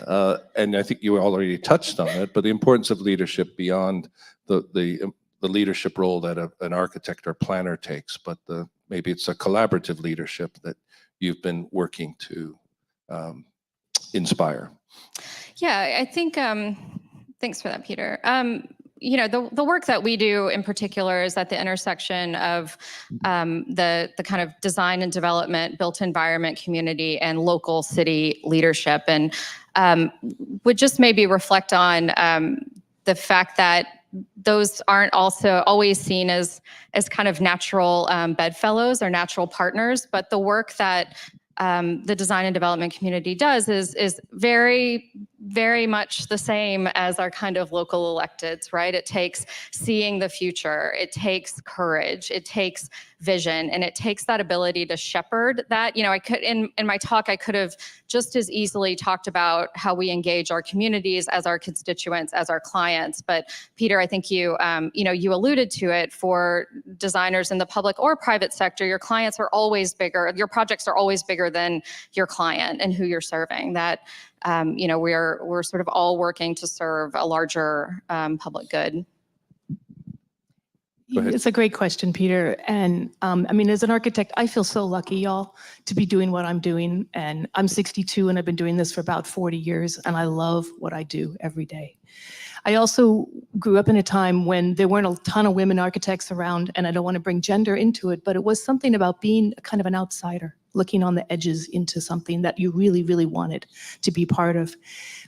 and I think you already touched on it, but the importance of leadership beyond the leadership role that an architect or planner takes, but maybe it's a collaborative leadership that you've been working to inspire. Yeah, I think, thanks for that, Peter. You know, the work that we do in particular is at the intersection of the kind of design and development, built environment community, and local city leadership. And would just maybe reflect on the fact that those aren't also always seen as kind of natural bedfellows or natural partners, but the work that the design and development community does is very, very much the same as our kind of local electeds, right? It takes seeing the future, it takes courage, it takes vision, and it takes that ability to shepherd that. You know, I could, in my talk, I could have just as easily talked about how we engage our communities as our constituents, as our clients. But Peter, I think you alluded to it. For designers in the public or private sector, your clients are always bigger, your projects are always bigger than your client and who you're serving. That, we're sort of all working to serve a larger public good. Go ahead. It's a great question, Peter. And I mean, as an architect, I feel so lucky, y'all, to be doing what I'm doing. And I'm 62 and I've been doing this for about 40 years. And I love what I do every day. I also grew up in a time when there weren't a ton of women architects around, and I don't want to bring gender into it, but it was something about being kind of an outsider, looking on the edges into something that you really, really wanted to be part of.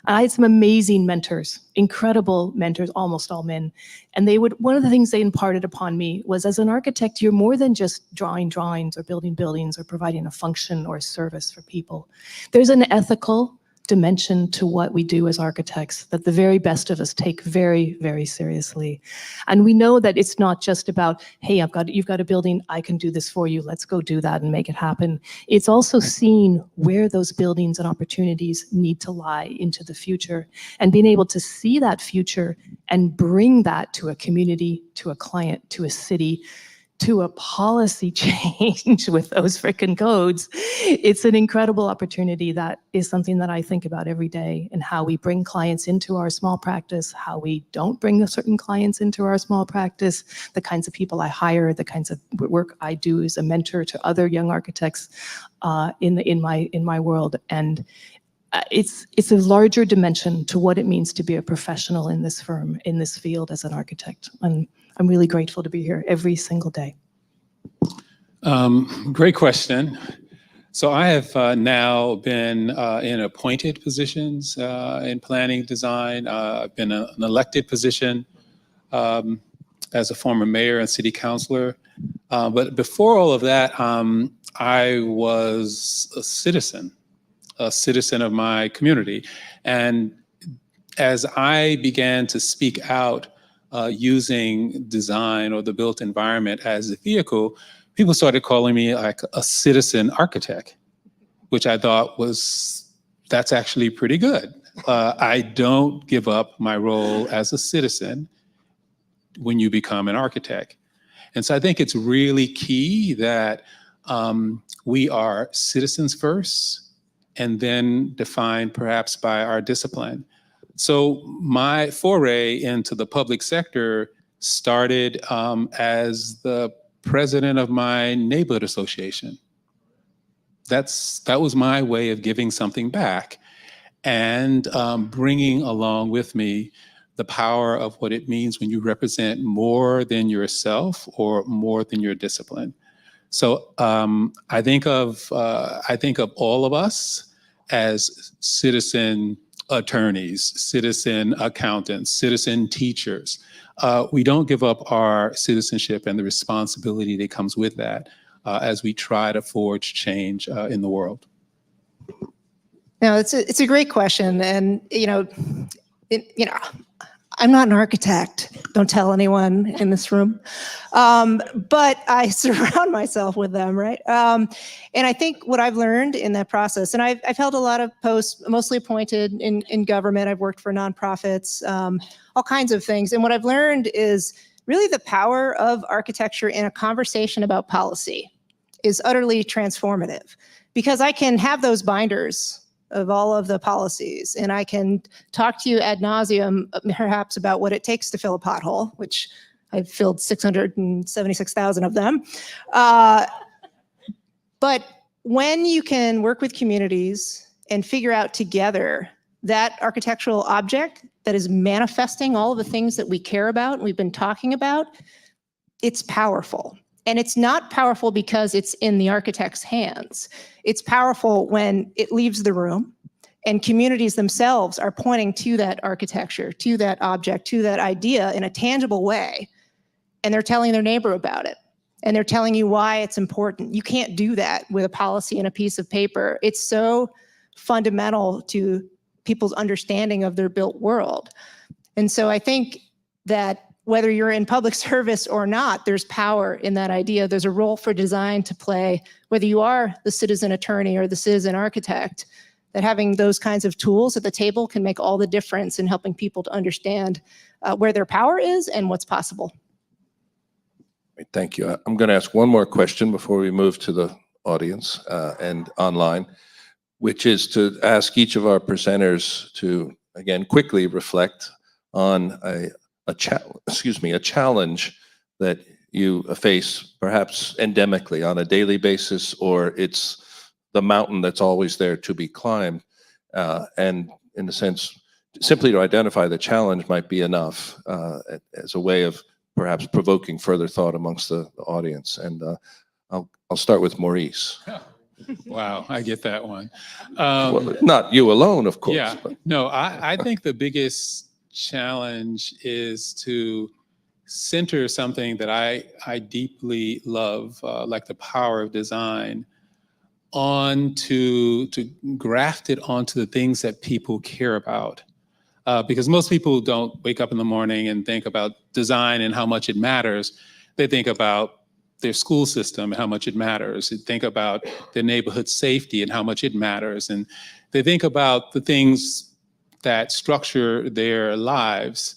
I had some amazing mentors, incredible mentors, almost all men. And one of the things they imparted upon me was, as an architect, you're more than just drawing drawings or building buildings or providing a function or a service for people. There's an ethical dimension to what we do as architects that the very best of us take very, very seriously. And we know that it's not just about, hey, you've got a building, I can do this for you, let's go do that and make it happen. It's also seeing where those buildings and opportunities need to lie into the future, and being able to see that future and bring that to a community, to a client, to a city, to a policy change with those frickin' codes. It's an incredible opportunity that is something that I think about every day, and how we bring clients into our small practice, how we don't bring certain clients into our small practice, the kinds of people I hire, the kinds of work I do as a mentor to other young architects in my world. And it's a larger dimension to what it means to be a professional in this firm, in this field as an architect. And I'm really grateful to be here every single day. Great question. So I have now been in appointed positions in planning design. I've been an elected position as a former mayor and city councilor. But before all of that, I was a citizen of my community. And as I began to speak out using design or the built environment as a vehicle, people started calling me like a citizen architect, which I thought that's actually pretty good. I don't give up my role as a citizen when you become an architect. And so I think it's really key that we are citizens first, and then defined perhaps by our discipline. So my foray into the public sector started as the president of my neighborhood association. That was my way of giving something back, and bringing along with me the power of what it means when you represent more than yourself or more than your discipline. So I think of all of us as citizen attorneys, citizen accountants, citizen teachers. We don't give up our citizenship and the responsibility that comes with that as we try to forge change in the world. No, it's a great question, and I'm not an architect. Don't tell anyone in this room, but I surround myself with them, right? And I think what I've learned in that process, and I've held a lot of posts, mostly appointed in government. I've worked for nonprofits, all kinds of things, and what I've learned is really the power of architecture in a conversation about policy is utterly transformative, because I can have those binders of all of the policies, and I can talk to you ad nauseum, perhaps about what it takes to fill a pothole, which I've filled 676,000 of them. But when you can work with communities and figure out together that architectural object that is manifesting all of the things that we care about and we've been talking about, it's powerful. And it's not powerful because it's in the architect's hands. It's powerful when it leaves the room and communities themselves are pointing to that architecture, to that object, to that idea in a tangible way. And they're telling their neighbor about it. And they're telling you why it's important. You can't do that with a policy and a piece of paper. It's so fundamental to people's understanding of their built world. And so I think that whether you're in public service or not, there's power in that idea. There's a role for design to play, whether you are the citizen attorney or the citizen architect, that having those kinds of tools at the table can make all the difference in helping people to understand where their power is and what's possible. Thank you. I'm going to ask one more question before we move to the audience and online, which is to ask each of our presenters to, again, quickly reflect on a challenge that you face perhaps endemically on a daily basis, or it's the mountain that's always there to be climbed. And in a sense, simply to identify the challenge might be enough as a way of perhaps provoking further thought amongst the audience. And I'll start with Maurice. Wow, I get that one. Well, not you alone, of course. Yeah, But. no, I think the biggest challenge is to center something that I deeply love, like the power of design, to graft it onto the things that people care about. Because most people don't wake up in the morning and think about design and how much it matters. They think about their school system and how much it matters. They think about their neighborhood safety and how much it matters. And they think about the things that structure their lives.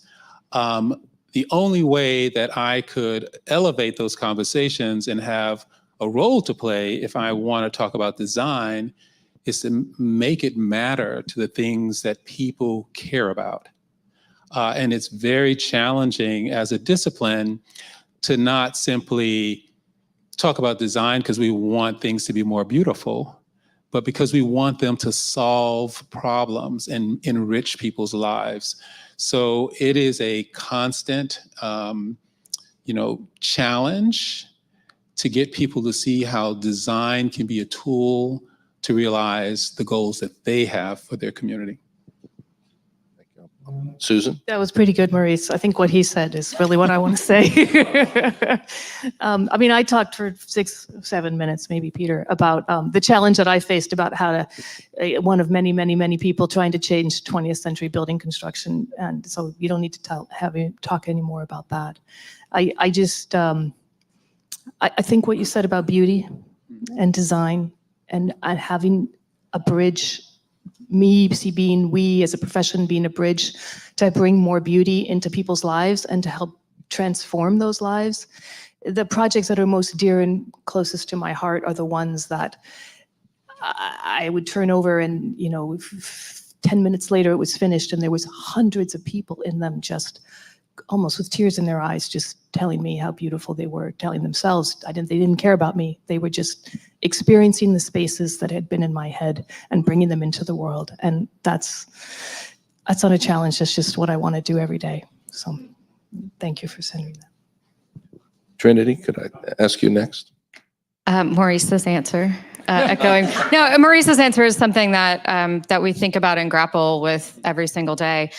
The only way that I could elevate those conversations and have a role to play if I want to talk about design is to make it matter to the things that people care about. And it's very challenging as a discipline to not simply talk about design because we want things to be more beautiful, but because we want them to solve problems and enrich people's lives. So it is a constant, challenge to get people to see how design can be a tool to realize the goals that they have for their community. Thank you. Susan? That was pretty good, Maurice. I think what he said is really what I want to say. I talked for 6-7 minutes, maybe, Peter, about the challenge that I faced about how to, one of many, many, many people trying to change 20th century building construction. And so you don't need to talk anymore about that. I think what you said about beauty and design and having a bridge, we as a profession being a bridge to bring more beauty into people's lives and to help transform those lives. The projects that are most dear and closest to my heart are the ones that I would turn over and, 10 minutes later it was finished and there was hundreds of people in them just almost with tears in their eyes, just telling me how beautiful they were, telling themselves they didn't care about me. They were just experiencing the spaces that had been in my head and bringing them into the world. And that's not a challenge. That's just what I want to do every day. So thank you for sending that. Trinity, could I ask you next? Maurice's answer, echoing. No, Maurice's answer is something that that we think about and grapple with every single day.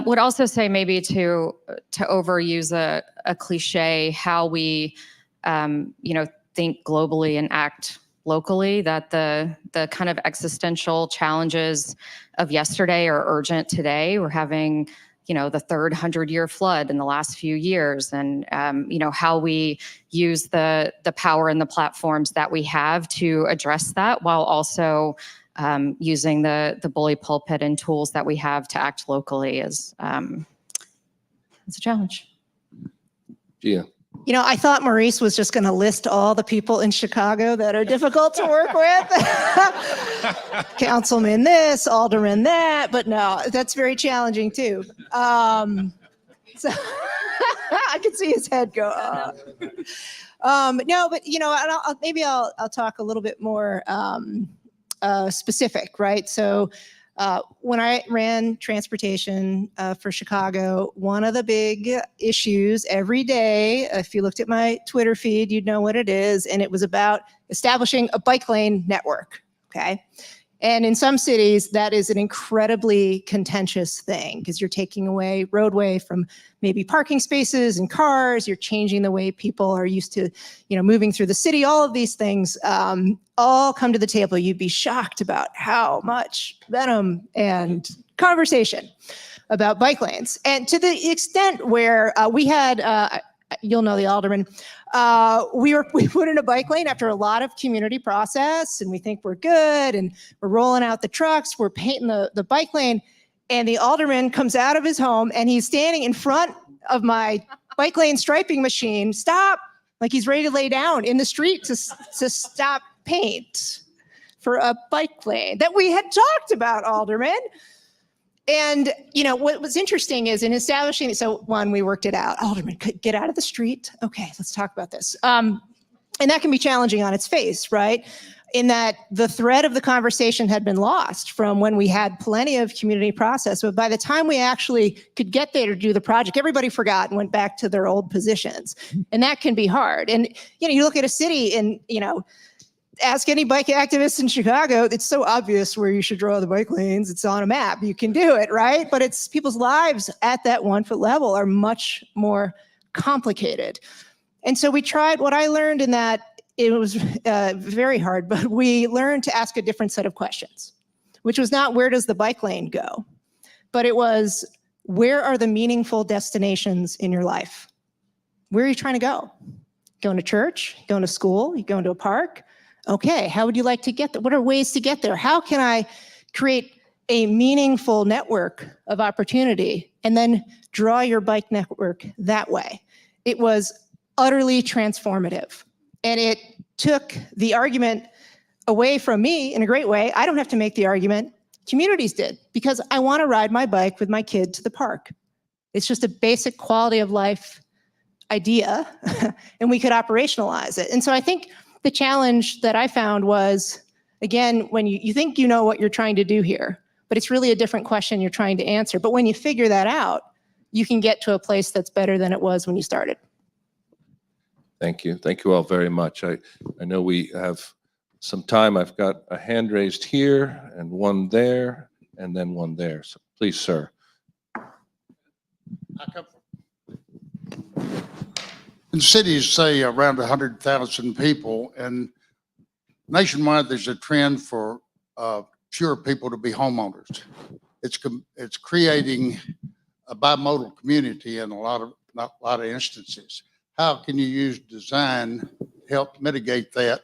Would also say maybe to overuse a cliche, how we think globally and act locally, that the kind of existential challenges of yesterday are urgent today. We're having the third 100-year flood in the last few years, and how we use the power and the platforms that we have to address that, while also using the bully pulpit and tools that we have to act locally is a challenge. Gia. You know, I thought Maurice was just going to list all the people in Chicago that are difficult to work with. Councilman this, alderman that, but no, that's very challenging too. So I could see his head go. No, but you know, and maybe I'll talk a little bit more specific, right? So when I ran transportation for Chicago, one of the big issues every day, if you looked at my Twitter feed, you'd know what it is, and it was about establishing a bike lane network, okay? And in some cities, that is an incredibly contentious thing because you're taking away roadway from maybe parking spaces and cars. You're changing the way people are used to, you know, moving through the city. All of these things all come to the table. You'd be shocked about how much venom and conversation about bike lanes. And to the extent where we had, you'll know the alderman, we put in a bike lane after a lot of community process, and we think we're good, and we're rolling out the trucks, we're painting the bike lane, and the alderman comes out of his home and he's standing in front of my bike lane striping machine, stop, like he's ready to lay down in the street to stop paint for a bike lane that we had talked about, alderman. And, you know, what was interesting is in establishing, so one, we worked it out. Alderman, get out of the street. Okay, let's talk about this. And that can be challenging on its face, right? In that the thread of the conversation had been lost from when we had plenty of community process. But by the time we actually could get there to do the project, everybody forgot and went back to their old positions. And that can be hard. And, you know, you look at a city and, you know, ask any bike activists in Chicago, it's so obvious where you should draw the bike lanes. It's on a map. You can do it, right? But it's people's lives at that 1 foot level are much more complicated. And so we tried, what I learned in that, it was very hard, but we learned to ask a different set of questions, which was not where does the bike lane go, but it was where are the meaningful destinations in your life? Where are you trying to go? Going to church, going to school, you going to a park? Okay, how would you like to get there? What are ways to get there? How can I create a meaningful network of opportunity and then draw your bike network that way? It was utterly transformative. And it took the argument away from me in a great way. I don't have to make the argument. Communities did, because I want to ride my bike with my kid to the park. It's just a basic quality of life idea, and we could operationalize it. And so I think the challenge that I found was, again, when you think you know what you're trying to do here, but it's really a different question you're trying to answer. But when you figure that out, you can get to a place that's better than it was when you started. Thank you. Thank you all very much. I know we have some time. I've got a hand raised here and one there and then one there. So please, sir. In cities, say around 100,000 people, and nationwide, there's a trend for fewer people to be homeowners. It's creating a bimodal community in a lot of instances. How can you use design to help mitigate that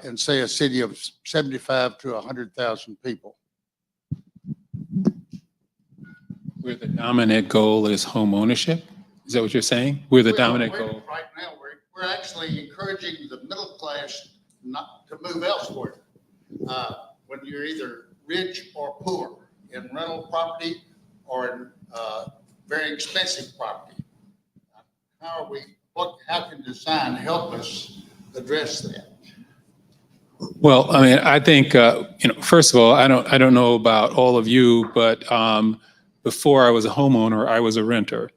in, say, a city of 75 to 100,000 people? Where the dominant goal is home ownership? Is that what you're saying? We're the dominant goal. Right now, we're actually encouraging the middle class not to move elsewhere. When you're either rich or poor in rental property or in very expensive property. How can design help us address that? Well, I mean, I think, first of all, I don't know about all of you, but before I was a homeowner, I was a renter.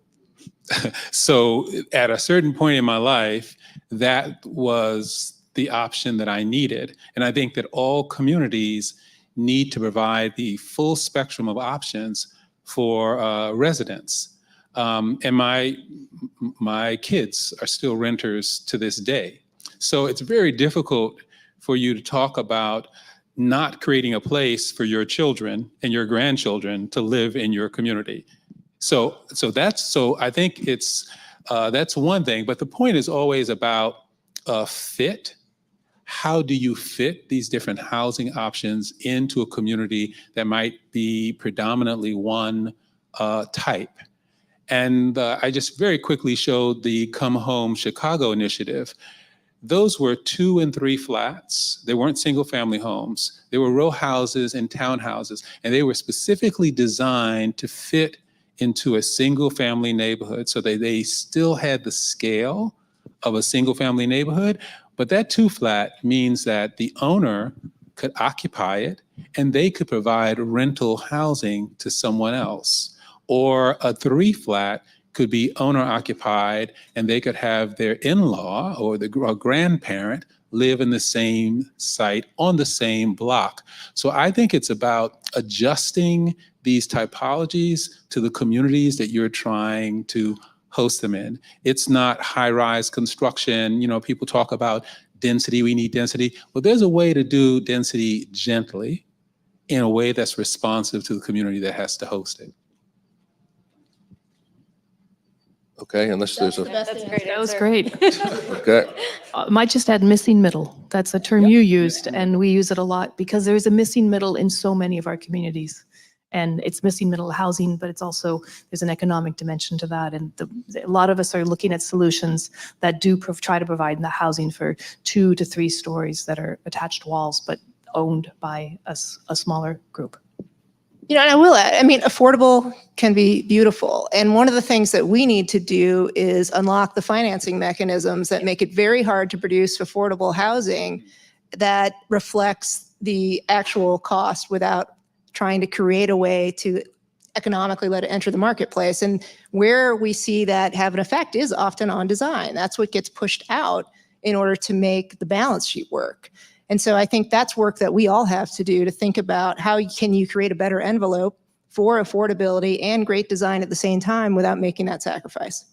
So at a certain point in my life, that was the option that I needed. And I think that all communities need to provide the full spectrum of options for residents. And my kids are still renters to this day. So it's very difficult for you to talk about not creating a place for your children and your grandchildren to live in your community. So I think that's one thing, but the point is always about fit. How do you fit these different housing options into a community that might be predominantly one type? And I just very quickly showed the Come Home Chicago initiative. Those were 2 and 3 flats. They weren't single family homes. They were row houses and townhouses, and they were specifically designed to fit into a single family neighborhood so that they still had the scale of a single family neighborhood. But that 2 flat means that the owner could occupy it and they could provide rental housing to someone else. Or a 3 flat could be owner occupied and they could have their in-law or the grandparent live in the same site on the same block. So I think it's about adjusting these typologies to the communities that you're trying to host them in. It's not high-rise construction. You know, people talk about density, we need density. Well, there's a way to do density gently in a way that's responsive to the community that has to host it. Okay, unless there's a, That was great. okay, Might just add missing middle. That's a term you used, and we use it a lot because there's a missing middle in so many of our communities. And it's missing middle housing, but it's also, there's an economic dimension to that. And a lot of us are looking at solutions that do try to provide the housing for 2 to 3 stories that are attached walls, but owned by a smaller group. You know, and I will add, I mean, affordable can be beautiful. And one of the things that we need to do is unlock the financing mechanisms that make it very hard to produce affordable housing that reflects the actual cost without trying to create a way to economically let it enter the marketplace. And where we see that have an effect is often on design. That's what gets pushed out in order to make the balance sheet work. And so I think that's work that we all have to do to think about how can you create a better envelope for affordability and great design at the same time without making that sacrifice.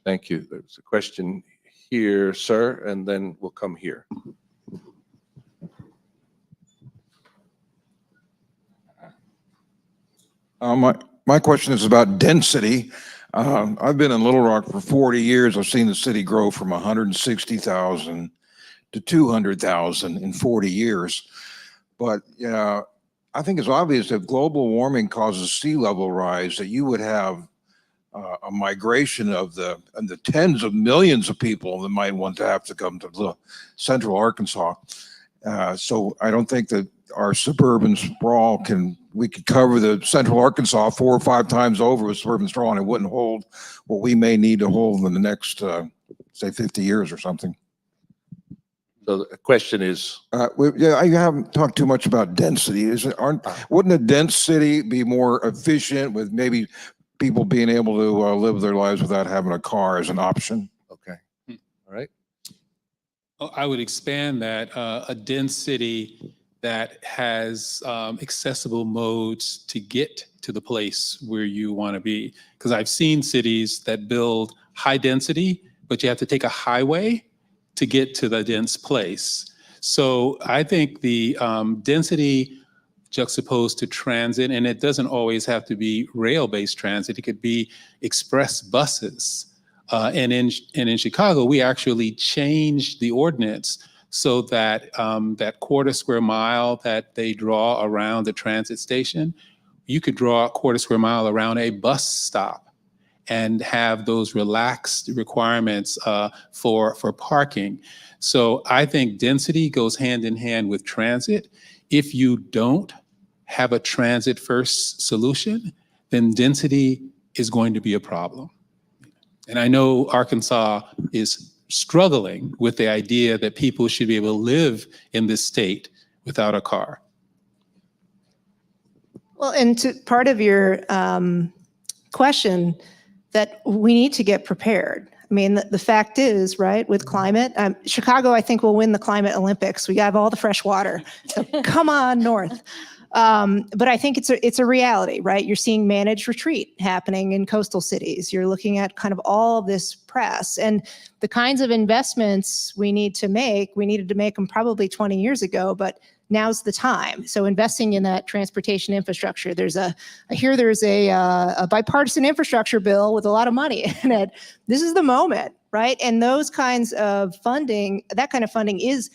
thank you. There's a question here, sir, and then we'll come here. My question is about density. I've been in Little Rock for 40 years. I've seen the city grow from 160,000 to 200,000 in 40 years. But I think it's obvious if global warming causes sea level rise, that you would have a migration of the tens of millions of people that might want to have to come to the central Arkansas. So I don't think that our suburban sprawl we could cover the central Arkansas 4 or 5 times over with suburban sprawl, and it wouldn't hold what we may need to hold in the next, say, 50 years or something. So the question is, I haven't talked too much about density. Wouldn't a dense city be more efficient with maybe people being able to live their lives without having a car as an option? okay, all right. I would expand that, a dense city that has accessible modes to get to the place where you want to be. Because I've seen cities that build high density, but you have to take a highway to get to the dense place. So I think the density juxtaposed to transit, and it doesn't always have to be rail-based transit, it could be express buses. And in Chicago, we actually changed the ordinance so that that quarter square mile that they draw around the transit station, you could draw a quarter square mile around a bus stop and have those relaxed requirements for parking. So I think density goes hand in hand with transit. If you don't have a transit first solution, then density is going to be a problem. And I know Arkansas is struggling with the idea that people should be able to live in this state without a car. Well, and to part of your question, that we need to get prepared. I mean, the fact is, right, with climate, Chicago, I think, will win the climate Olympics. We have all the fresh water, so come on north. But I think it's a reality, right? You're seeing managed retreat happening in coastal cities. You're looking at kind of all of this press and the kinds of investments we need to make. We needed to make them probably 20 years ago, but now's the time. So investing in that transportation infrastructure. I hear there's a bipartisan infrastructure bill with a lot of money in it. This is the moment, right? And those kinds of funding, that kind of funding is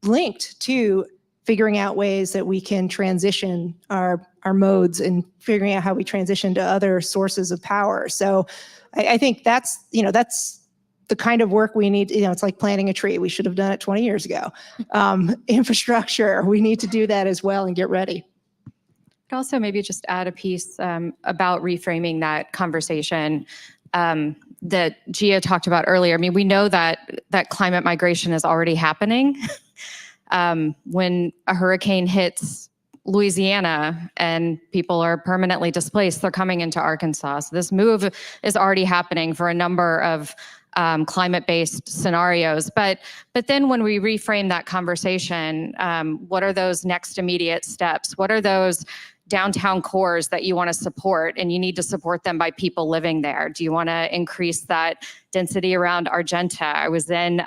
linked to figuring out ways that we can transition our modes and figuring out how we transition to other sources of power. So I think that's the kind of work we need. It's like planting a tree. We should have done it 20 years ago. Infrastructure, we need to do that as well and get ready. I'd also maybe just add a piece about reframing that conversation that Gia talked about earlier. I mean, we know that climate migration is already happening. When a hurricane hits Louisiana and people are permanently displaced, they're coming into Arkansas. So this move is already happening for a number of climate-based scenarios. But then when we reframe that conversation, what are those next immediate steps? What are those downtown cores that you want to support, and you need to support them by people living there? Do you want to increase that density around Argenta? I was in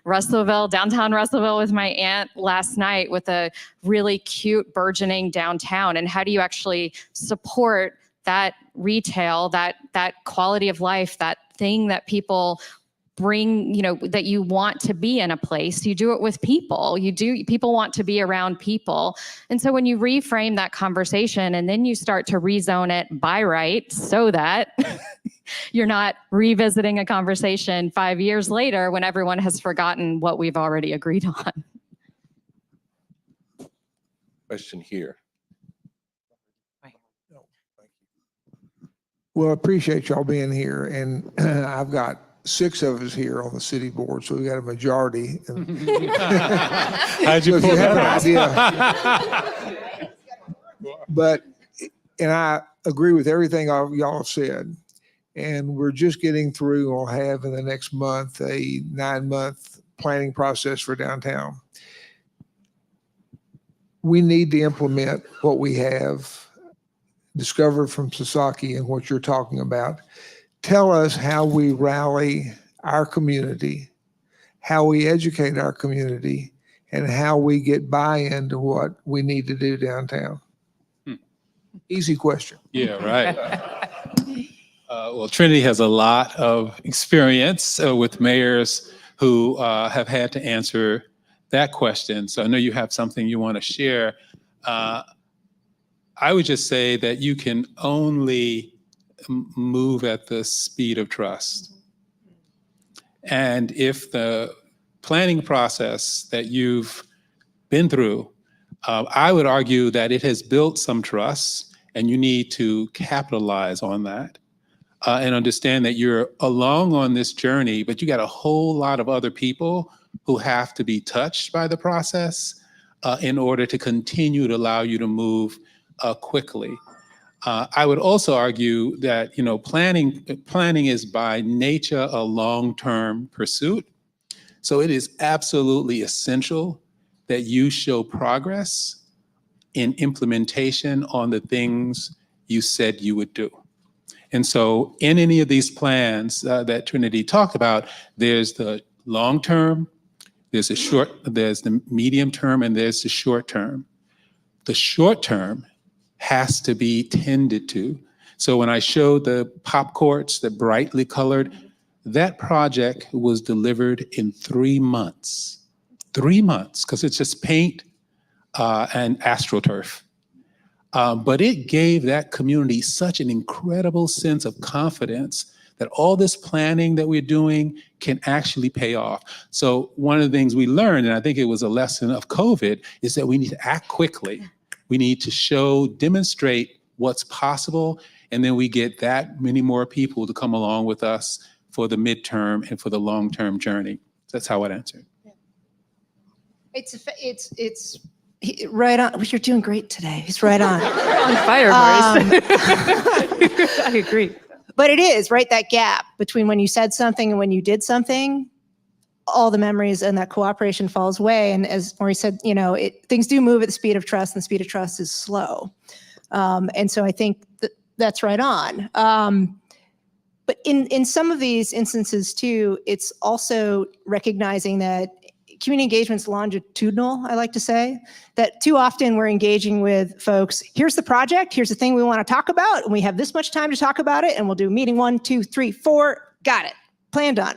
Russellville, downtown Russellville with my aunt last night with a really cute burgeoning downtown. And how do you actually support that retail, that quality of life, that thing that people bring, that you want to be in a place? You do it with people. People want to be around people. And so when you reframe that conversation and then you start to rezone it by right so that you're not revisiting a conversation 5 years later when everyone has forgotten what we've already agreed on. Question here. Well, I appreciate y'all being here, and I've got 6 of us here on the city board, so we got a majority. How'd you So if pull you have that an off? idea, and I agree with everything y'all have said, and we're just getting through. We'll have in the next month a 9-month planning process for downtown. We need to implement what we have discovered from Sasaki and what you're talking about. Tell us how we rally our community, how we educate our community, and how we get buy-in to what we need to do downtown. Easy question. Yeah, right. Well, Trinity has a lot of experience with mayors who have had to answer that question. So I know you have something you want to share. I would just say that you can only move at the speed of trust. And if the planning process that you've been through, I would argue that it has built some trust, and you need to capitalize on that and understand that you're along on this journey, but you got a whole lot of other people who have to be touched by the process in order to continue to allow you to move quickly. I would also argue that planning is by nature a long-term pursuit. So it is absolutely essential that you show progress in implementation on the things you said you would do. And so in any of these plans that Trinity talked about, there's the long-term, there's the medium term, and there's the short term. The short term has to be tended to. So when I showed the pop courts, the brightly colored, that project was delivered in 3 months. 3 months, because it's just paint and AstroTurf. But it gave that community such an incredible sense of confidence that all this planning that we're doing can actually pay off. So one of the things we learned, and I think it was a lesson of COVID, is that we need to act quickly. We need to demonstrate what's possible, and then we get that many more people to come along with us for the midterm and for the long-term journey. That's how I'd answer it. It's right on. You're doing great today. It's right on. On fire, Maurice. I agree. But it is, right? That gap between when you said something and when you did something, all the memories and that cooperation falls away. And as Maurice said, things do move at the speed of trust, and the speed of trust is slow. And so I think that's right on. But in some of these instances too, it's also recognizing that community engagement's longitudinal, I like to say, that too often we're engaging with folks, here's the project, here's the thing we want to talk about, and we have this much time to talk about it, and we'll do meeting 1, 2, 3, 4, got it, plan done.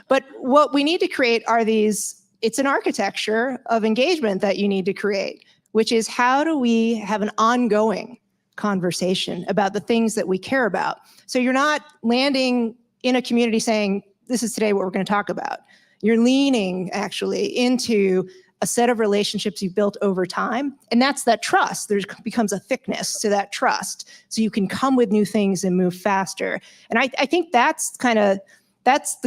But what we need to create are these it's an architecture of engagement that you need to create, which is how do we have an ongoing conversation about the things that we care about? So you're not landing in a community saying, this is today what we're going to talk about. You're leaning actually into a set of relationships you've built over time. And that's that trust. There becomes a thickness to that trust. So you can come with new things and move faster. And I think that's the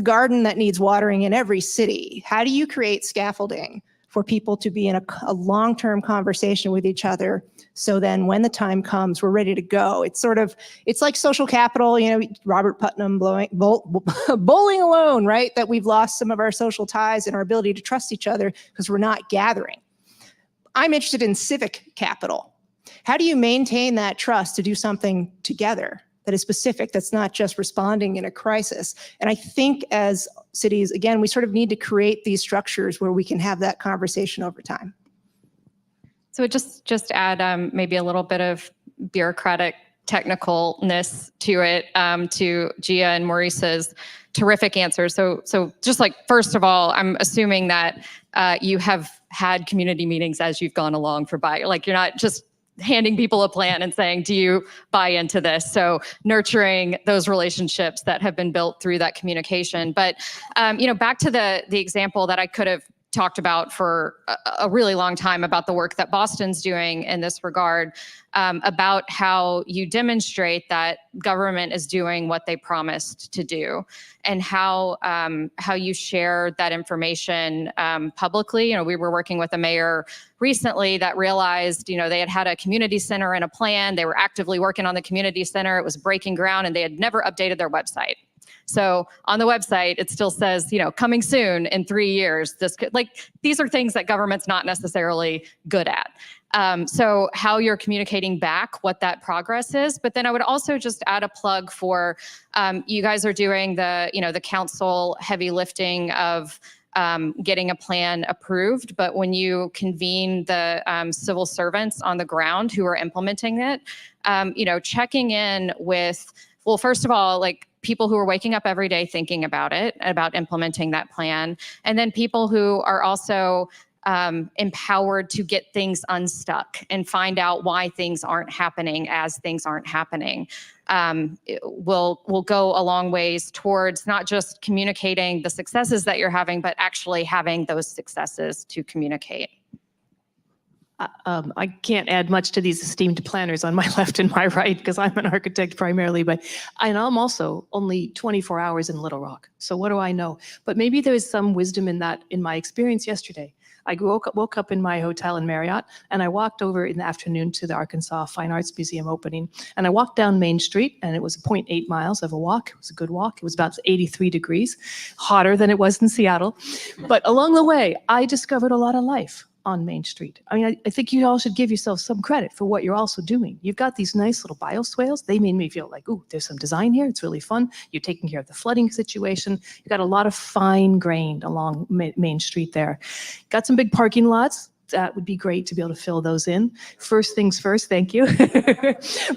garden that needs watering in every city. How do you create scaffolding for people to be in a long-term conversation with each other? So then when the time comes, we're ready to go. It's like social capital, Robert Putnam bowling alone, right? That we've lost some of our social ties and our ability to trust each other because we're not gathering. I'm interested in civic capital. How do you maintain that trust to do something together that is specific, that's not just responding in a crisis? And I think as cities, again, we sort of need to create these structures where we can have that conversation over time. So just add maybe a little bit of bureaucratic technicalness to it, to Gia and Maurice's terrific answers. So just like, first of all, I'm assuming that you have had community meetings as you've gone along for BAI. Like, you're not just handing people a plan and saying, do you buy into this? So nurturing those relationships that have been built through that communication. But, back to the example that I could have talked about for a really long time about the work that Boston's doing in this regard, about how you demonstrate that government is doing what they promised to do, and how you share that information publicly. We were working with a mayor recently that realized, they had a community center and a plan. They were actively working on the community center. It was breaking ground, and they had never updated their website. So on the website, it still says, coming soon in 3 years. These are things that government's not necessarily good at. So how you're communicating back what that progress is. But then I would also just add a plug for, you guys are doing the council heavy lifting of getting a plan approved. But when you convene the civil servants on the ground who are implementing it, checking in with, well, first of all, people who are waking up every day thinking about it, about implementing that plan, and then people who are also empowered to get things unstuck and find out why things aren't happening as things aren't happening, will go a long ways towards not just communicating the successes that you're having, but actually having those successes to communicate. I can't add much to these esteemed planners on my left and my right because I'm an architect primarily, and I'm also only 24 hours in Little Rock. So what do I know? But maybe there is some wisdom in that. In my experience yesterday, I woke up in my hotel in Marriott, and I walked over in the afternoon to the Arkansas Fine Arts Museum opening, and I walked down Main Street, and it was 0.8 miles of a walk. It was a good walk. It was about 83 degrees, hotter than it was in Seattle. But along the way, I discovered a lot of life on Main Street. I mean, I think you all should give yourself some credit for what you're also doing. You've got these nice little bioswales. They made me feel like, ooh, there's some design here. It's really fun. You're taking care of the flooding situation. You got a lot of fine grained along Main Street there. Got some big parking lots. That would be great to be able to fill those in. First things first, thank you.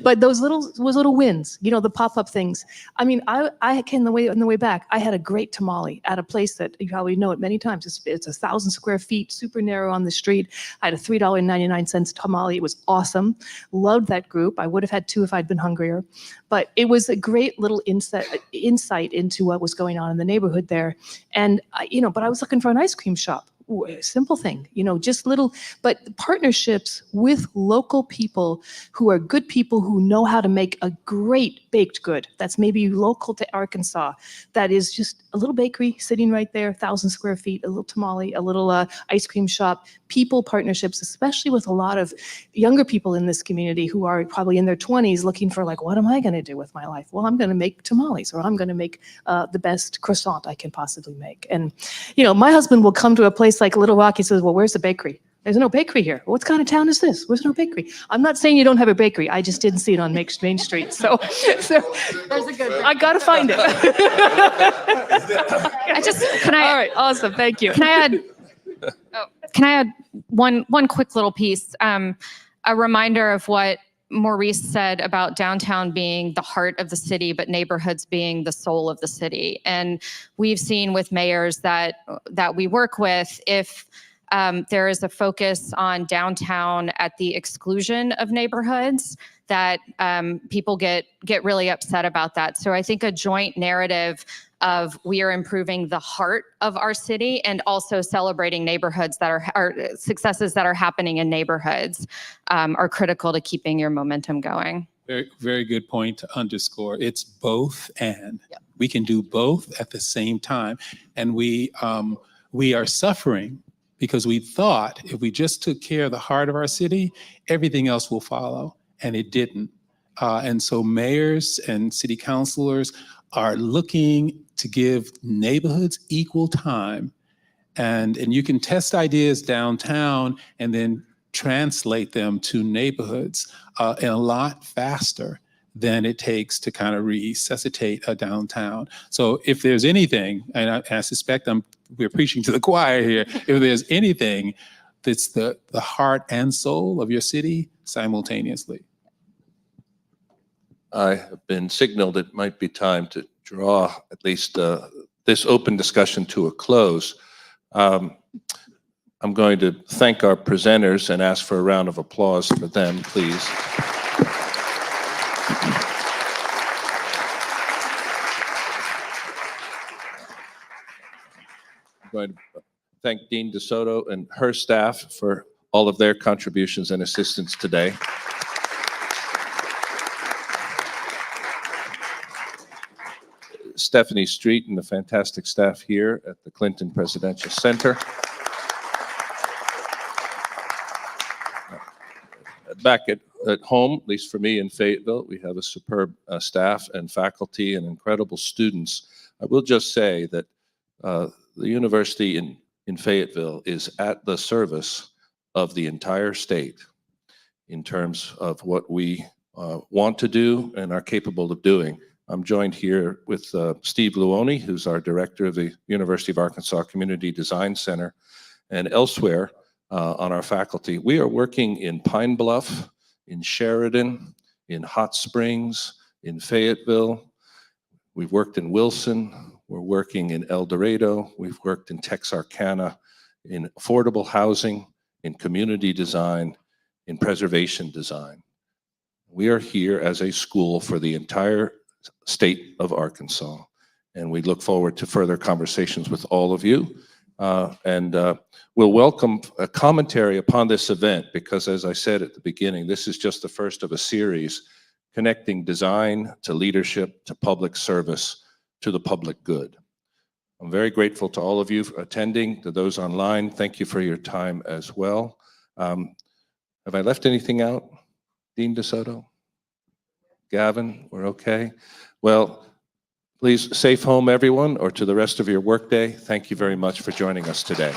But those little wins, the pop-up things. I mean, I came on the way back, I had a great tamale at a place that you probably know it many times. It's 1,000 square feet, super narrow on the street. I had a $3.99 tamale. It was awesome. Loved that group. I would have had two if I'd been hungrier. But it was a great little insight into what was going on in the neighborhood there. And but I was looking for an ice cream shop. Ooh, a simple thing, just little, but partnerships with local people who are good people who know how to make a great baked good that's maybe local to Arkansas, that is just a little bakery sitting right there, 1,000 square feet, a little tamale, a little ice cream shop, people partnerships, especially with a lot of younger people in this community who are probably in their 20s looking for what am I going to do with my life? Well, I'm going to make tamales, or I'm going to make the best croissant I can possibly make. And, my husband will come to a place like Little Rock. He says, well, where's the bakery? There's no bakery here. What kind of town is this? Where's no bakery? I'm not saying you don't have a bakery. I just didn't see it on Main Street. So there's a good. I gotta find it. All right, awesome. Thank you. Can I add one quick little piece? A reminder of what Maurice said about downtown being the heart of the city, but neighborhoods being the soul of the city. And we've seen with mayors that we work with, if there is a focus on downtown at the exclusion of neighborhoods, that people get really upset about that. So I think a joint narrative of we are improving the heart of our city and also celebrating neighborhoods that are successes that are happening in neighborhoods are critical to keeping your momentum going. Very, very good point to underscore. It's both and. Yep. We can do both at the same time. And we are suffering because we thought if we just took care of the heart of our city, everything else will follow. And it didn't. And so mayors and city councilors are looking to give neighborhoods equal time. And you can test ideas downtown and then translate them to neighborhoods in a lot faster than it takes to kind of resuscitate a downtown. So if there's anything, and I suspect we're preaching to the choir here, if there's anything that's the heart and soul of your city simultaneously. I have been signaled it might be time to draw at least this open discussion to a close. I'm going to thank our presenters and ask for a round of applause for them, please. I'm going to thank Dean DeSoto and her staff for all of their contributions and assistance today. Stephanie Street and the fantastic staff here at the Clinton Presidential Center. Back at home, at least for me in Fayetteville, we have a superb staff and faculty and incredible students. I will just say that the university in Fayetteville is at the service of the entire state in terms of what we want to do and are capable of doing. I'm joined here with Steve Luoni, who's our director of the University of Arkansas Community Design Center, and elsewhere on our faculty. We are working in Pine Bluff, in Sheridan, in Hot Springs, in Fayetteville. We've worked in Wilson. We're working in El Dorado. We've worked in Texarkana, in affordable housing, in community design, in preservation design. We are here as a school for the entire state of Arkansas, and we look forward to further conversations with all of you. We'll welcome a commentary upon this event because, as I said at the beginning, this is just the first of a series connecting design to leadership to public service to the public good. I'm very grateful to all of you for attending, to those online. Thank you for your time as well. Have I left anything out, Dean DeSoto? Gavin, we're okay? Well, please safe home, everyone, or to the rest of your workday. Thank you very much for joining us today.